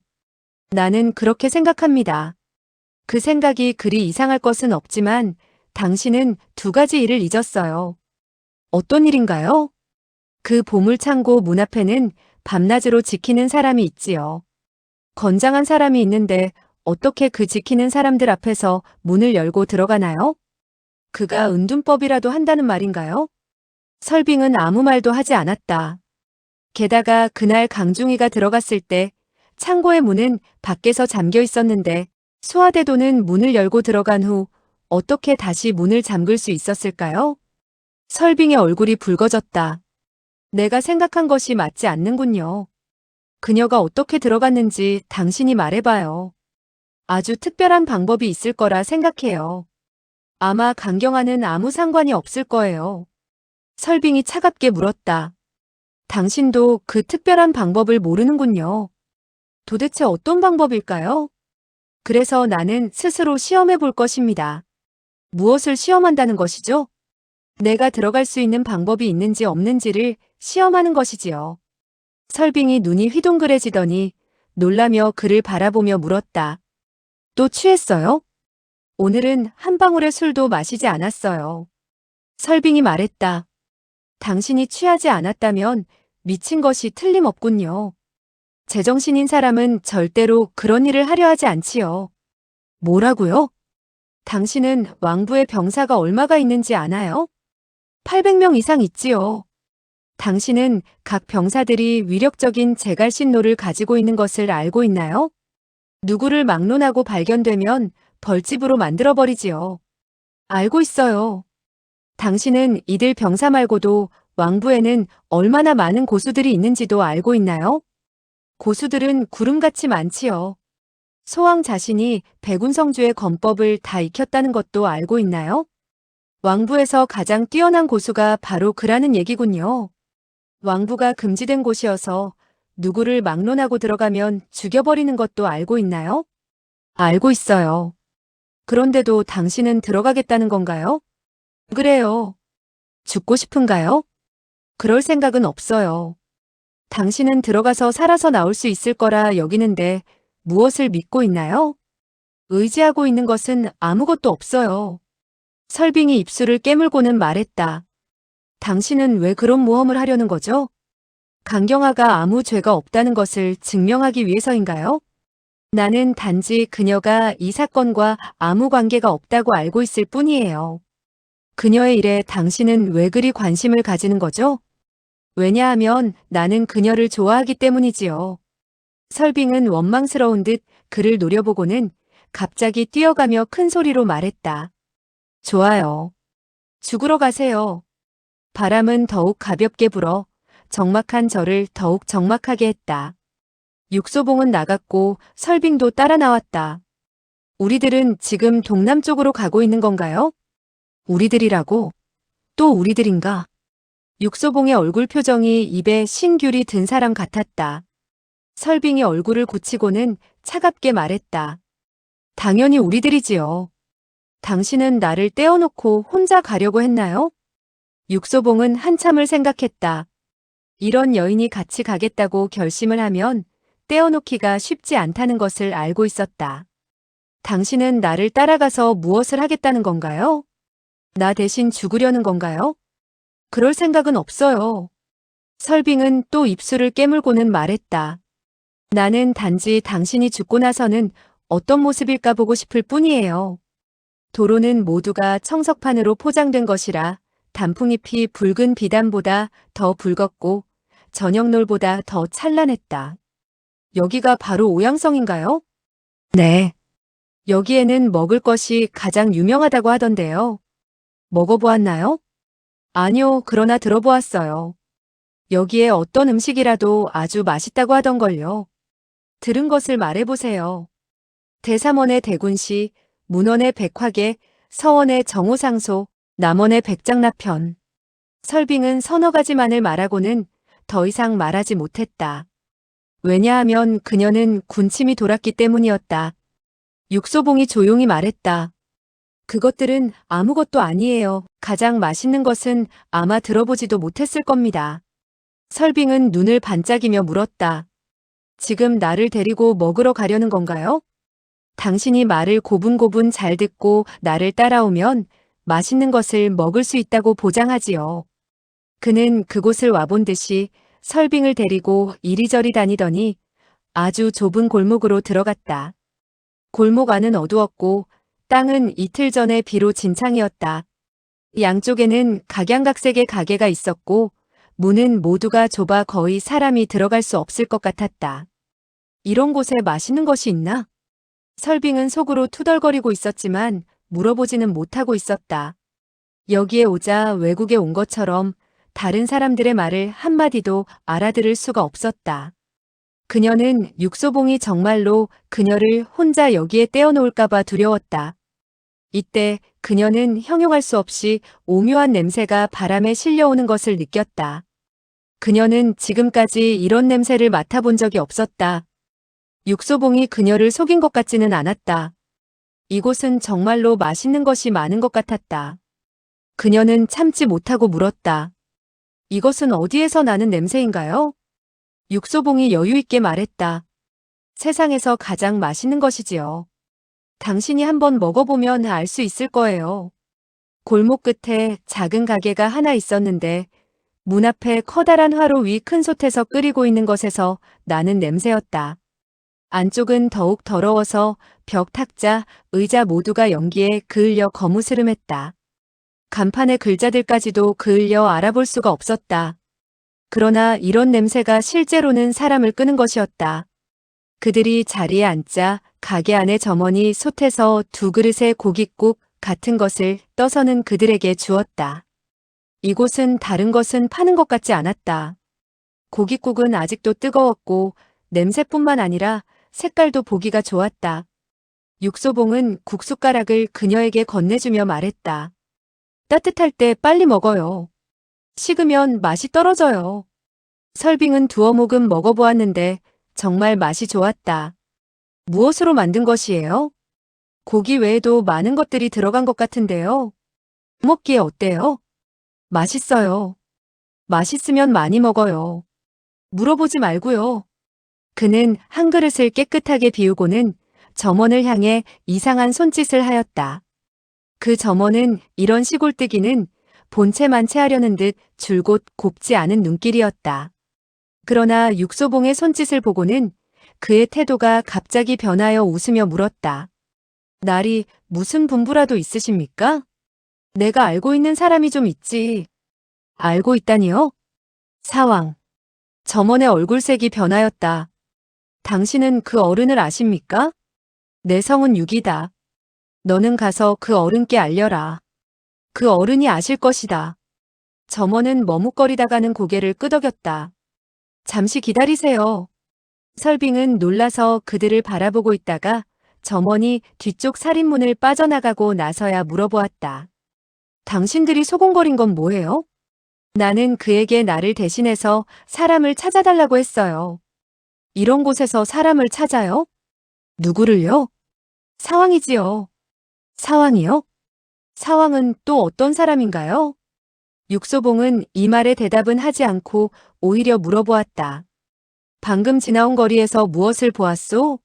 나는 그렇게 생각합니다. 그 생각이 그리 이상할 것은 없지만 당신은 두 가지 일을 잊었어요. 어떤 일인가요? 그 보물창고 문 앞에는 밤낮으로 지키는 사람이 있지요. 건장한 사람이 있는데 어떻게 그 지키는 사람들 앞에서 문을 열고 들어가나요? 그가 은둔법이라도 한다는 말인가요? 설빙은 아무 말도 하지 않았다. 게다가 그날 강중이가 들어갔을 때 창고의 문은 밖에서 잠겨 있었는데 수하대도는 문을 열고 들어간 후 어떻게 다시 문을 잠글 수 있었을까요? 설빙의 얼굴이 붉어졌다. 내가 생각한 것이 맞지 않는군요. 그녀가 어떻게 들어갔는지 당신이 말해봐요. 아주 특별한 방법이 있을 거라 생각해요. 아마 강경화는 아무 상관이 없을 거예요. 설빙이 차갑게 물었다. 당신도 그 특별한 방법을 모르는군요. 도대체 어떤 방법일까요? 그래서 나는 스스로 시험해 볼 것입니다. 무엇을 시험한다는 것이죠? 내가 들어갈 수 있는 방법이 있는지 없는지를 시험하는 것이지요. 설빙이 눈이 휘둥그레지더니 놀라며 그를 바라보며 물었다. 또 취했어요? 오늘은 한 방울의 술도 마시지 않았어요. 설빙이 말했다. 당신이 취하지 않았다면 미친 것이 틀림없군요. 제정신인 사람은 절대로 그런 일을 하려 하지 않지요. 뭐라고요? 당신은 왕부에 병사가 얼마가 있는지 아나요? 800명 이상 있지요. 당신은 각 병사들이 위력적인 제갈신노를 가지고 있는 것을 알고 있나요? 누구를 막론하고 발견되면 벌집으로 만들어버리지요. 알고 있어요. 당신은 이들 병사 말고도 왕부에는 얼마나 많은 고수들이 있는지도 알고 있나요? 고수들은 구름같이 많지요. 소왕 자신이 백운성주의 권법을 다 익혔다는 것도 알고 있나요? 왕부에서 가장 뛰어난 고수가 바로 그라는 얘기군요. 왕부가 금지된 곳이어서 누구를 막론하고 들어가면 죽여버리는 것도 알고 있나요? 알고 있어요. 그런데도 당신은 들어가겠다는 건가요? 그래요. 죽고 싶은가요? 그럴 생각은 없어요. 당신은 들어가서 살아서 나올 수 있을 거라 여기는데 무엇을 믿고 있나요? 의지하고 있는 것은 아무것도 없어요. 설빙이 입술을 깨물고는 말했다. 당신은 왜 그런 모험을 하려는 거죠? 강경화가 아무 죄가 없다는 것을 증명하기 위해서인가요? 나는 단지 그녀가 이 사건과 아무 관계가 없다고 알고 있을 뿐이에요. 그녀의 일에 당신은 왜 그리 관심을 가지는 거죠? 왜냐하면 나는 그녀를 좋아하기 때문이지요. 설빙은 원망스러운 듯 그를 노려보고는 갑자기 뛰어가며 큰 소리로 말했다. 좋아요. 죽으러 가세요. 바람은 더욱 가볍게 불어 적막한 저를 더욱 적막하게 했다. 육소봉은 나갔고 설빙도 따라 나왔다. 우리들은 지금 동남쪽으로 가고 있는 건가요? 우리들이라고? 또 우리들인가? 육소봉의 얼굴 표정이 입에 신귤이 든 사람 같았다. 설빙이 얼굴을 고치고는 차갑게 말했다. 당연히 우리들이지요. 당신은 나를 떼어놓고 혼자 가려고 했나요? 육소봉은 한참을 생각했다. 이런 여인이 같이 가겠다고 결심을 하면 떼어놓기가 쉽지 않다는 것을 알고 있었다. 당신은 나를 따라가서 무엇을 하겠다는 건가요? 나 대신 죽으려는 건가요? 그럴 생각은 없어요. 설빙은 또 입술을 깨물고는 말했다. 나는 단지 당신이 죽고 나서는 어떤 모습일까 보고 싶을 뿐이에요. 도로는 모두가 청석판으로 포장된 것이라 단풍잎이 붉은 비단보다 더 붉었고 저녁놀보다 더 찬란했다. 여기가 바로 오양성인가요? 네. 여기에는 먹을 것이 가장 유명하다고 하던데요. 먹어보았나요? 아니요, 그러나 들어보았어요. 여기에 어떤 음식이라도 아주 맛있다고 하던걸요. 들은 것을 말해보세요. 대삼원의 대군시, 문원의 백화계, 서원의 정우상소, 남원의 백장라편. 설빙은 서너 가지만을 말하고는 더 이상 말하지 못했다. 왜냐하면 그녀는 군침이 돌았기 때문이었다. 육소봉이 조용히 말했다. 그것들은 아무것도 아니에요. 가장 맛있는 것은 아마 들어보지도 못했을 겁니다. 설빙은 눈을 반짝이며 물었다. 지금 나를 데리고 먹으러 가려는 건가요? 당신이 말을 고분고분 잘 듣고 나를 따라오면 맛있는 것을 먹을 수 있다고 보장하지요. 그는 그곳을 와본 듯이 설빙을 데리고 이리저리 다니더니 아주 좁은 골목으로 들어갔다. 골목 안은 어두웠고 땅은 이틀 전에 비로 진창이었다. 양쪽에는 각양각색의 가게가 있었고 문은 모두가 좁아 거의 사람이 들어갈 수 없을 것 같았다. 이런 곳에 맛있는 것이 있나? 설빙은 속으로 투덜거리고 있었지만 물어보지는 못하고 있었다. 여기에 오자 외국에 온 것처럼 다른 사람들의 말을 한마디도 알아들을 수가 없었다. 그녀는 육소봉이 정말로 그녀를 혼자 여기에 떼어놓을까봐 두려웠다. 이때 그녀는 형용할 수 없이 오묘한 냄새가 바람에 실려오는 것을 느꼈다. 그녀는 지금까지 이런 냄새를 맡아본 적이 없었다. 육소봉이 그녀를 속인 것 같지는 않았다. 이곳은 정말로 맛있는 것이 많은 것 같았다. 그녀는 참지 못하고 물었다. 이것은 어디에서 나는 냄새인가요? 육소봉이 여유 있게 말했다. 세상에서 가장 맛있는 것이지요. 당신이 한번 먹어보면 알 수 있을 거예요. 골목 끝에 작은 가게가 하나 있었는데 문 앞에 커다란 화로 위 큰 솥에서 끓이고 있는 것에서 나는 냄새였다. 안쪽은 더욱 더러워서 벽 탁자, 의자 모두가 연기에 그을려 거무스름했다. 간판의 글자들까지도 그을려 알아볼 수가 없었다. 그러나 이런 냄새가 실제로는 사람을 끄는 것이었다. 그들이 자리에 앉자 가게 안의 점원이 솥에서 두 그릇의 고깃국 같은 것을 떠서는 그들에게 주었다. 이곳은 다른 것은 파는 것 같지 않았다. 고깃국은 아직도 뜨거웠고 냄새뿐만 아니라 색깔도 보기가 좋았다. 육소봉은 국숟가락을 그녀에게 건네주며 말했다. 따뜻할 때 빨리 먹어요. 식으면 맛이 떨어져요. 설빙은 두어 모금 먹어보았는데 정말 맛이 좋았다. 무엇으로 만든 것이에요? 고기 외에도 많은 것들이 들어간 것 같은데요. 먹기에 어때요? 맛있어요. 맛있으면 많이 먹어요. 물어보지 말고요. 그는 한 그릇을 깨끗하게 비우고는 점원을 향해 이상한 손짓을 하였다. 그 점원은 이런 시골뜨기는 본체만체 하려는 듯 줄곧 곱지 않은 눈길이었다. 그러나 육소봉의 손짓을 보고는 그의 태도가 갑자기 변하여 웃으며 물었다. 날이 무슨 분부라도 있으십니까? 내가 알고 있는 사람이 좀 있지. 알고 있다니요? 사왕. 점원의 얼굴색이 변하였다. 당신은 그 어른을 아십니까? 내 성은 육이다. 너는 가서 그 어른께 알려라. 그 어른이 아실 것이다. 점원은 머뭇거리다가는 고개를 끄덕였다. 잠시 기다리세요. 설빙은 놀라서 그들을 바라보고 있다가 점원이 뒤쪽 살인문을 빠져나가고 나서야 물어보았다. 당신들이 소곤거린 건 뭐예요? 나는 그에게 나를 대신해서 사람을 찾아달라고 했어요. 이런 곳에서 사람을 찾아요? 누구를요? 사왕이지요. 사왕이요? 사왕은 또 어떤 사람인가요? 육소봉은 이 말에 대답은 하지 않고 오히려 물어보았다. 방금 지나온 거리에서 무엇을 보았소?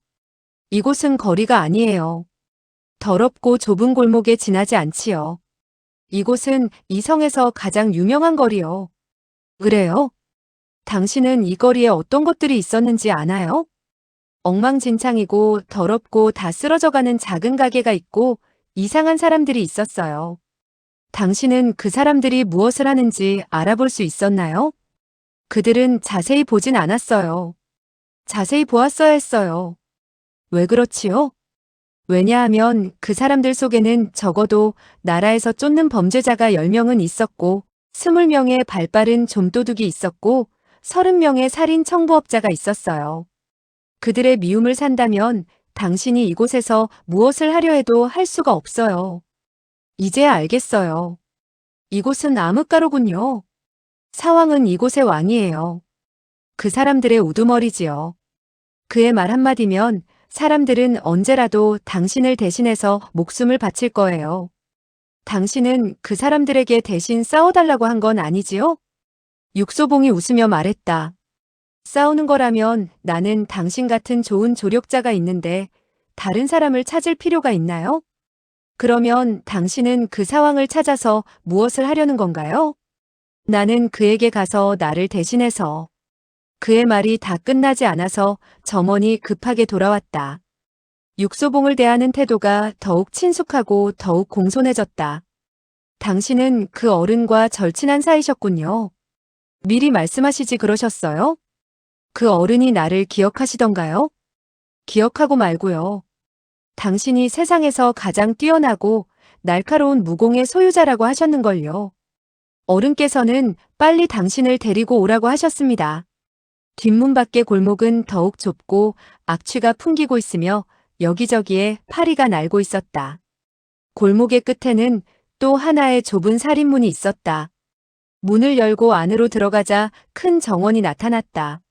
이곳은 거리가 아니에요. 더럽고 좁은 골목에 지나지 않지요. 이곳은 이 성에서 가장 유명한 거리요. 그래요? 당신은 이 거리에 어떤 것들이 있었는지 아나요? 엉망진창이고 더럽고 다 쓰러져가는 작은 가게가 있고 이상한 사람들이 있었어요. 당신은 그 사람들이 무엇을 하는지 알아볼 수 있었나요? 그들은 자세히 보진 않았어요. 자세히 보았어야 했어요. 왜 그렇지요? 왜냐하면 그 사람들 속에는 적어도 나라에서 쫓는 범죄자가 10명은 있었고 20명의 발빠른 좀도둑이 있었고 30명의 살인 청부업자가 있었어요. 그들의 미움을 산다면 당신이 이곳에서 무엇을 하려 해도 할 수가 없어요. 이제야 알겠어요. 이곳은 암흑가로군요. 사왕은 이곳의 왕이에요. 그 사람들의 우두머리지요. 그의 말 한마디면 사람들은 언제라도 당신을 대신해서 목숨을 바칠 거예요. 당신은 그 사람들에게 대신 싸워달라고 한 건 아니지요? 육소봉이 웃으며 말했다. 싸우는 거라면 나는 당신 같은 좋은 조력자가 있는데 다른 사람을 찾을 필요가 있나요? 그러면 당신은 그 사왕을 찾아서 무엇을 하려는 건가요? 나는 그에게 가서 나를 대신해서. 그의 말이 다 끝나지 않아서 점원이 급하게 돌아왔다. 육소봉을 대하는 태도가 더욱 친숙하고 더욱 공손해졌다. 당신은 그 어른과 절친한 사이셨군요. 미리 말씀하시지 그러셨어요? 그 어른이 나를 기억하시던가요? 기억하고 말고요. 당신이 세상에서 가장 뛰어나고 날카로운 무공의 소유자라고 하셨는걸요. 어른께서는 빨리 당신을 데리고 오라고 하셨습니다. 뒷문 밖의 골목은 더욱 좁고 악취가 풍기고 있으며 여기저기에 파리가 날고 있었다. 골목의 끝에는 또 하나의 좁은 살인문이 있었다. 문을 열고 안으로 들어가자 큰 정원이 나타났다.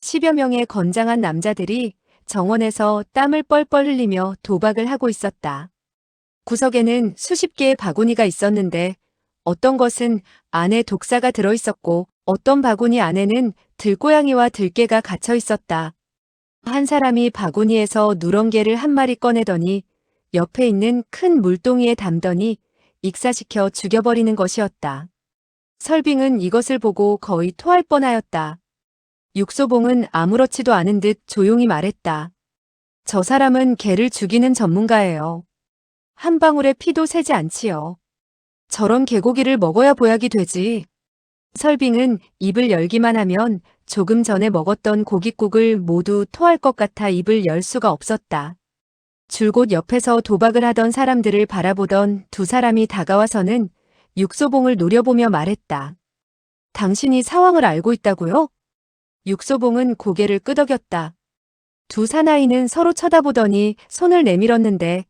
10여 명의 건장한 남자들이 정원에서 땀을 뻘뻘 흘리며 도박을 하고 있었다. 구석에는 수십 개의 바구니가 있었는데 어떤 것은 안에 독사가 들어있었고 어떤 바구니 안에는 들고양이와 들개가 갇혀 있었다. 한 사람이 바구니에서 누렁개를 한 마리 꺼내더니 옆에 있는 큰 물동이에 담더니 익사시켜 죽여버리는 것이었다. 설빙은 이것을 보고 거의 토할 뻔하였다. 육소봉은 아무렇지도 않은 듯 조용히 말했다. 저 사람은 개를 죽이는 전문가예요. 한 방울의 피도 새지 않지요. 저런 개고기를 먹어야 보약이 되지. 설빙은 입을 열기만 하면 조금 전에 먹었던 고깃국을 모두 토할 것 같아 입을 열 수가 없었다. 줄곧 옆에서 도박을 하던 사람들을 바라보던 두 사람이 다가와서는 육소봉을 노려보며 말했다. 당신이 상황을 알고 있다고요? 육소봉은 고개를 끄덕였다. 두 사나이는 서로 쳐다보더니 손을 내밀었는데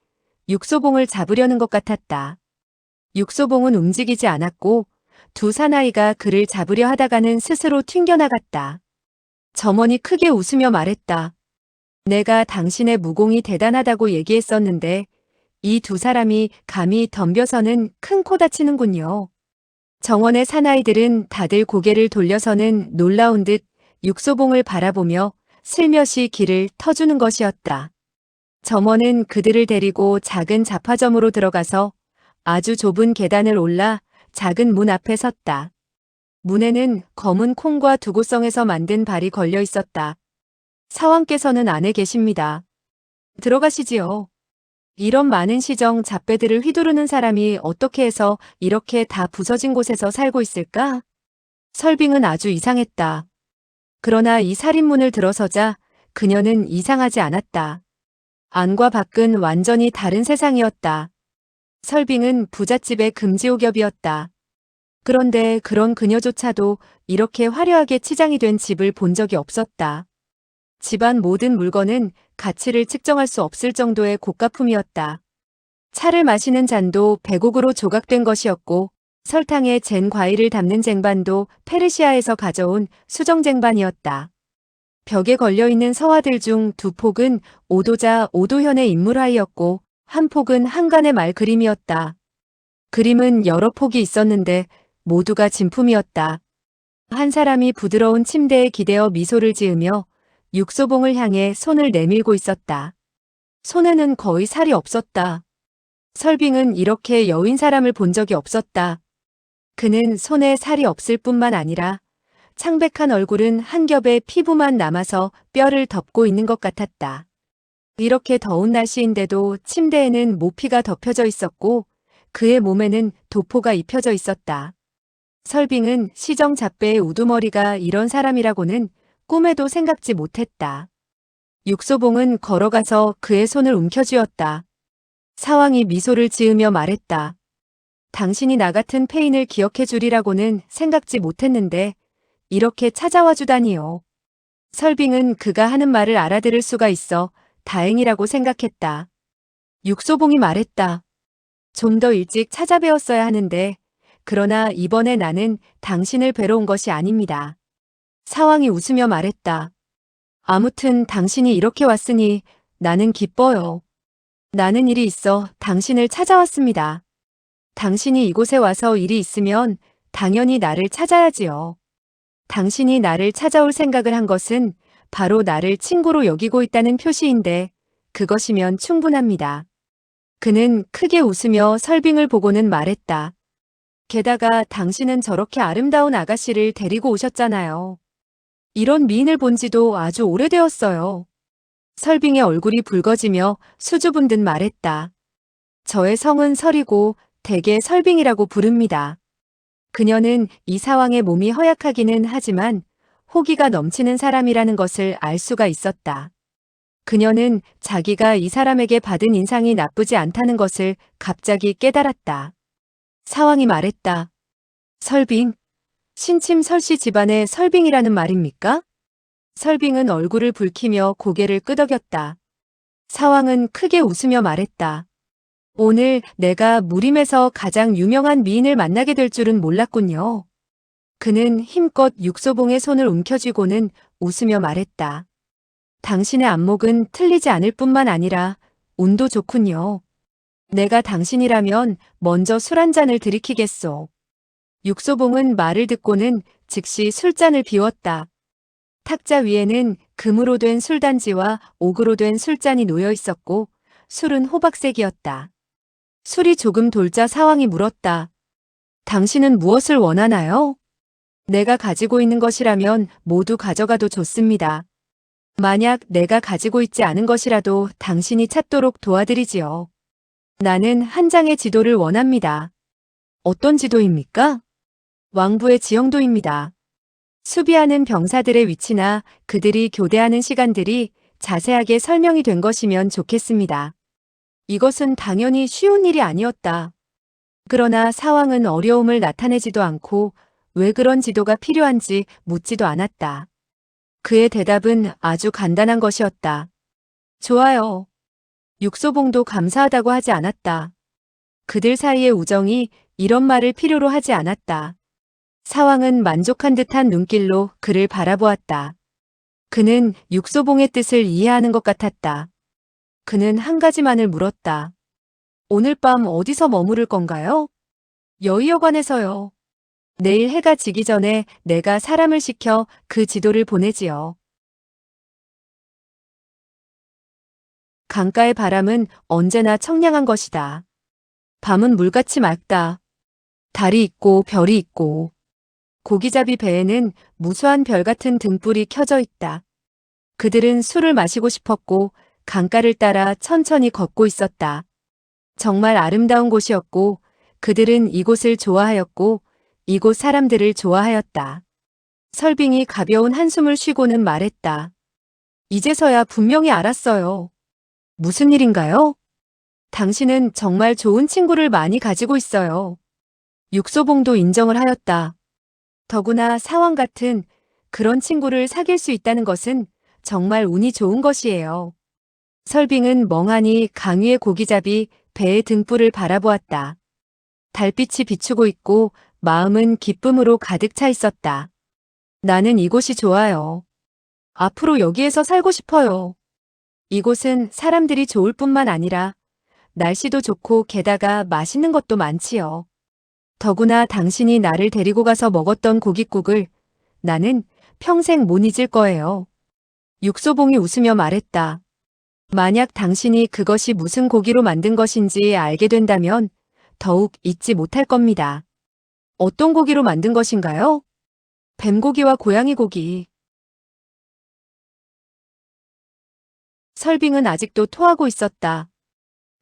육소봉을 잡으려는 것 같았다. 육소봉은 움직이지 않았고 두 사나이가 그를 잡으려 하다가는 스스로 튕겨나갔다. 점원이 크게 웃으며 말했다. 내가 당신의 무공이 대단하다고 얘기했었는데 이 두 사람이 감히 덤벼서는 큰 코 다치는군요. 정원의 사나이들은 다들 고개를 돌려서는 놀라운 듯 육소봉을 바라보며 슬며시 길을 터주는 것이었다. 점원은 그들을 데리고 작은 잡화점으로 들어가서 아주 좁은 계단을 올라 작은 문 앞에 섰다. 문에는 검은 콩과 두고성에서 만든 발이 걸려 있었다. 사왕께서는 안에 계십니다. 들어가시지요. 이런 많은 시정 잡배들을 휘두르는 사람이 어떻게 해서 이렇게 다 부서진 곳에서 살고 있을까? 설빙은 아주 이상했다. 그러나 이 살인문을 들어서자 그녀는 이상하지 않았다. 안과 밖은 완전히 다른 세상이었다. 설빙은 부잣집의 금지옥엽이었다. 그런데 그런 그녀조차도 이렇게 화려하게 치장이 된 집을 본 적이 없었다. 집안 모든 물건은 가치를 측정할 수 없을 정도의 고가품이었다. 차를 마시는 잔도 백옥으로 조각된 것이었고 설탕에 젠 과일을 담는 쟁반도 페르시아에서 가져온 수정 쟁반이었다. 벽에 걸려있는 서화들 중 두 폭은 오도자 오도현의 인물화이었고 한 폭은 한간의 말 그림이었다. 그림은 여러 폭이 있었는데 모두가 진품이었다. 한 사람이 부드러운 침대에 기대어 미소를 지으며 육소봉을 향해 손을 내밀고 있었다. 손에는 거의 살이 없었다. 설빙은 이렇게 여윈 사람을 본 적이 없었다. 그는 손에 살이 없을 뿐만 아니라 창백한 얼굴은 한 겹의 피부만 남아서 뼈를 덮고 있는 것 같았다. 이렇게 더운 날씨인데도 침대에는 모피가 덮여져 있었고 그의 몸에는 도포가 입혀져 있었다. 설빙은 시정잡배의 우두머리가 이런 사람이라고는 꿈에도 생각지 못했다. 육소봉은 걸어가서 그의 손을 움켜쥐었다. 사왕이 미소를 지으며 말했다. 당신이 나 같은 페인을 기억해 주리라고는 생각지 못했는데 이렇게 찾아와 주다니요. 설빙은 그가 하는 말을 알아들을 수가 있어 다행이라고 생각했다. 육소봉이 말했다. 좀 더 일찍 찾아뵈었어야 하는데 그러나 이번에 나는 당신을 뵈러 온 것이 아닙니다. 사왕이 웃으며 말했다. 아무튼 당신이 이렇게 왔으니 나는 기뻐요. 나는 일이 있어 당신을 찾아왔습니다. 당신이 이곳에 와서 일이 있으면 당연히 나를 찾아야지요. 당신이 나를 찾아올 생각을 한 것은 바로 나를 친구로 여기고 있다는 표시인데 그것이면 충분합니다. 그는 크게 웃으며 설빙을 보고는 말했다. 게다가 당신은 저렇게 아름다운 아가씨를 데리고 오셨잖아요. 이런 미인을 본 지도 아주 오래되었어요. 설빙의 얼굴이 붉어지며 수줍은 듯 말했다. 저의 성은 설이고 대개 설빙이라고 부릅니다. 그녀는 이 사왕의 몸이 허약하기는 하지만 호기가 넘치는 사람이라는 것을 알 수가 있었다. 그녀는 자기가 이 사람에게 받은 인상이 나쁘지 않다는 것을 갑자기 깨달았다. 사왕이 말했다. 설빙, 신침 설씨 집안의 설빙이라는 말입니까? 설빙은 얼굴을 붉히며 고개를 끄덕였다. 사왕은 크게 웃으며 말했다. 오늘 내가 무림에서 가장 유명한 미인을 만나게 될 줄은 몰랐군요. 그는 힘껏 육소봉의 손을 움켜쥐고는 웃으며 말했다. 당신의 안목은 틀리지 않을 뿐만 아니라 운도 좋군요. 내가 당신이라면 먼저 술 한 잔을 들이키겠소. 육소봉은 말을 듣고는 즉시 술잔을 비웠다. 탁자 위에는 금으로 된 술단지와 옥으로 된 술잔이 놓여 있었고 술은 호박색이었다. 술이 조금 돌자 사왕이 물었다. 당신은 무엇을 원하나요? 내가 가지고 있는 것이라면 모두 가져가도 좋습니다. 만약 내가 가지고 있지 않은 것이라도 당신이 찾도록 도와드리지요. 나는 한 장의 지도를 원합니다. 어떤 지도입니까? 왕부의 지형도입니다. 수비하는 병사들의 위치나 그들이 교대하는 시간들이 자세하게 설명이 된 것이면 좋겠습니다. 이것은 당연히 쉬운 일이 아니었다. 그러나 사왕은 어려움을 나타내지도 않고 왜 그런 지도가 필요한지 묻지도 않았다. 그의 대답은 아주 간단한 것이었다. 좋아요. 육소봉도 감사하다고 하지 않았다. 그들 사이의 우정이 이런 말을 필요로 하지 않았다. 사왕은 만족한 듯한 눈길로 그를 바라보았다. 그는 육소봉의 뜻을 이해하는 것 같았다. 그는 한 가지만을 물었다. 오늘 밤 어디서 머무를 건가요? 여의여관에서요. 내일 해가 지기 전에 내가 사람을 시켜 그 지도를 보내지요. 강가의 바람은 언제나 청량한 것이다. 밤은 물같이 맑다. 달이 있고 별이 있고 고기잡이 배에는 무수한 별 같은 등불이 켜져 있다. 그들은 술을 마시고 싶었고 강가를 따라 천천히 걷고 있었다. 정말 아름다운 곳이었고 그들은 이곳을 좋아하였고 이곳 사람들을 좋아하였다. 설빙이 가벼운 한숨을 쉬고는 말했다. 이제서야 분명히 알았어요. 무슨 일인가요? 당신은 정말 좋은 친구를 많이 가지고 있어요. 육소봉도 인정을 하였다. 더구나 사왕 같은 그런 친구를 사귈 수 있다는 것은 정말 운이 좋은 것이에요. 설빙은 멍하니 강 위의 고기잡이 배의 등불을 바라보았다. 달빛이 비추고 있고 마음은 기쁨으로 가득 차 있었다. 나는 이곳이 좋아요. 앞으로 여기에서 살고 싶어요. 이곳은 사람들이 좋을 뿐만 아니라 날씨도 좋고 게다가 맛있는 것도 많지요. 더구나 당신이 나를 데리고 가서 먹었던 고깃국을 나는 평생 못 잊을 거예요. 육소봉이 웃으며 말했다. 만약 당신이 그것이 무슨 고기로 만든 것인지 알게 된다면 더욱 잊지 못할 겁니다. 어떤 고기로 만든 것인가요? 뱀고기와 고양이 고기. 설빙은 아직도 토하고 있었다.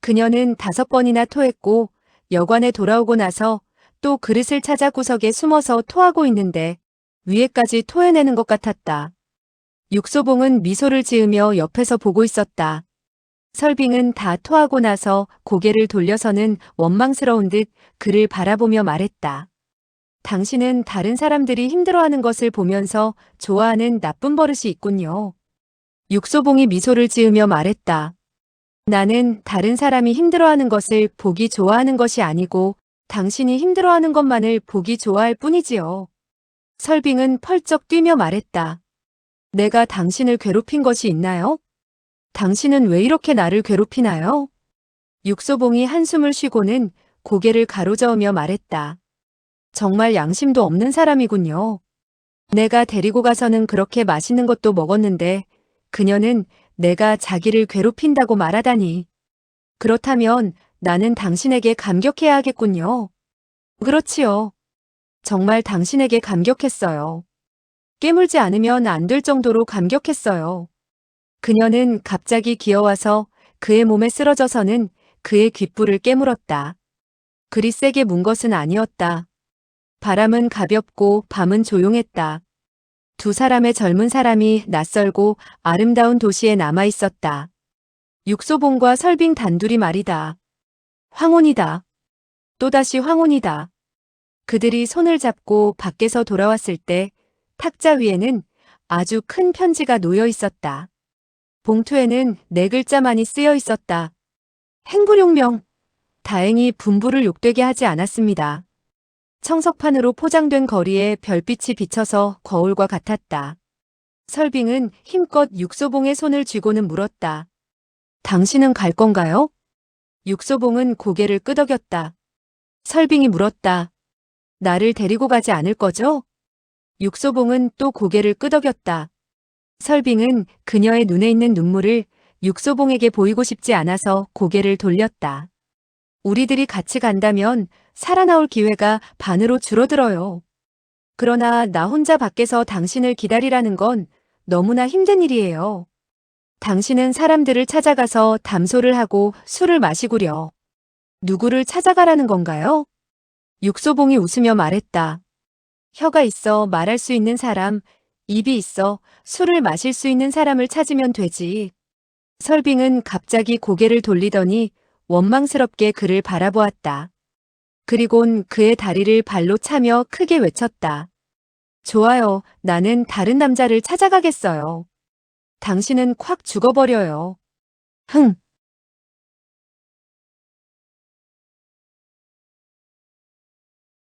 그녀는 5번이나 토했고 여관에 돌아오고 나서 또 그릇을 찾아 구석에 숨어서 토하고 있는데 위에까지 토해내는 것 같았다. 육소봉은 미소를 지으며 옆에서 보고 있었다. 설빙은 다 토하고 나서 고개를 돌려서는 원망스러운 듯 그를 바라보며 말했다. 당신은 다른 사람들이 힘들어하는 것을 보면서 좋아하는 나쁜 버릇이 있군요. 육소봉이 미소를 지으며 말했다. 나는 다른 사람이 힘들어하는 것을 보기 좋아하는 것이 아니고 당신이 힘들어하는 것만을 보기 좋아할 뿐이지요. 설빙은 펄쩍 뛰며 말했다. 내가 당신을 괴롭힌 것이 있나요? 당신은 왜 이렇게 나를 괴롭히나요? 육소봉이 한숨을 쉬고는 고개를 가로저으며 말했다. 정말 양심도 없는 사람이군요. 내가 데리고 가서는 그렇게 맛있는 것도 먹었는데 그녀는 내가 자기를 괴롭힌다고 말하다니. 그렇다면 나는 당신에게 감격해야 하겠군요. 그렇지요. 정말 당신에게 감격했어요. 깨물지 않으면 안 될 정도로 감격했어요. 그녀는 갑자기 기어와서 그의 몸에 쓰러져서는 그의 귓불을 깨물었다. 그리 세게 문 것은 아니었다. 바람은 가볍고 밤은 조용했다. 두 사람의 젊은 사람이 낯설고 아름다운 도시에 남아 있었다. 육소봉과 설빙 단둘이 말이다. 황혼이다. 또다시 황혼이다. 그들이 손을 잡고 밖에서 돌아왔을 때 탁자 위에는 아주 큰 편지가 놓여 있었다. 봉투에는 4글자만이 쓰여 있었다. 행불용명. 다행히 분부를 욕되게 하지 않았습니다. 청석판으로 포장된 거리에 별빛이 비쳐서 거울과 같았다. 설빙은 힘껏 육소봉의 손을 쥐고는 물었다. 당신은 갈 건가요? 육소봉은 고개를 끄덕였다. 설빙이 물었다. 나를 데리고 가지 않을 거죠? 육소봉은 또 고개를 끄덕였다. 설빙은 그녀의 눈에 있는 눈물을 육소봉에게 보이고 싶지 않아서 고개를 돌렸다. 우리들이 같이 간다면 살아나올 기회가 반으로 줄어들어요. 그러나 나 혼자 밖에서 당신을 기다리라는 건 너무나 힘든 일이에요. 당신은 사람들을 찾아가서 담소를 하고 술을 마시구려. 누구를 찾아가라는 건가요? 육소봉이 웃으며 말했다. 혀가 있어 말할 수 있는 사람, 입이 있어 술을 마실 수 있는 사람을 찾으면 되지. 설빙은 갑자기 고개를 돌리더니 원망스럽게 그를 바라보았다. 그리곤 그의 다리를 발로 차며 크게 외쳤다. 좋아요. 나는 다른 남자를 찾아가겠어요. 당신은 콱 죽어버려요. 흥.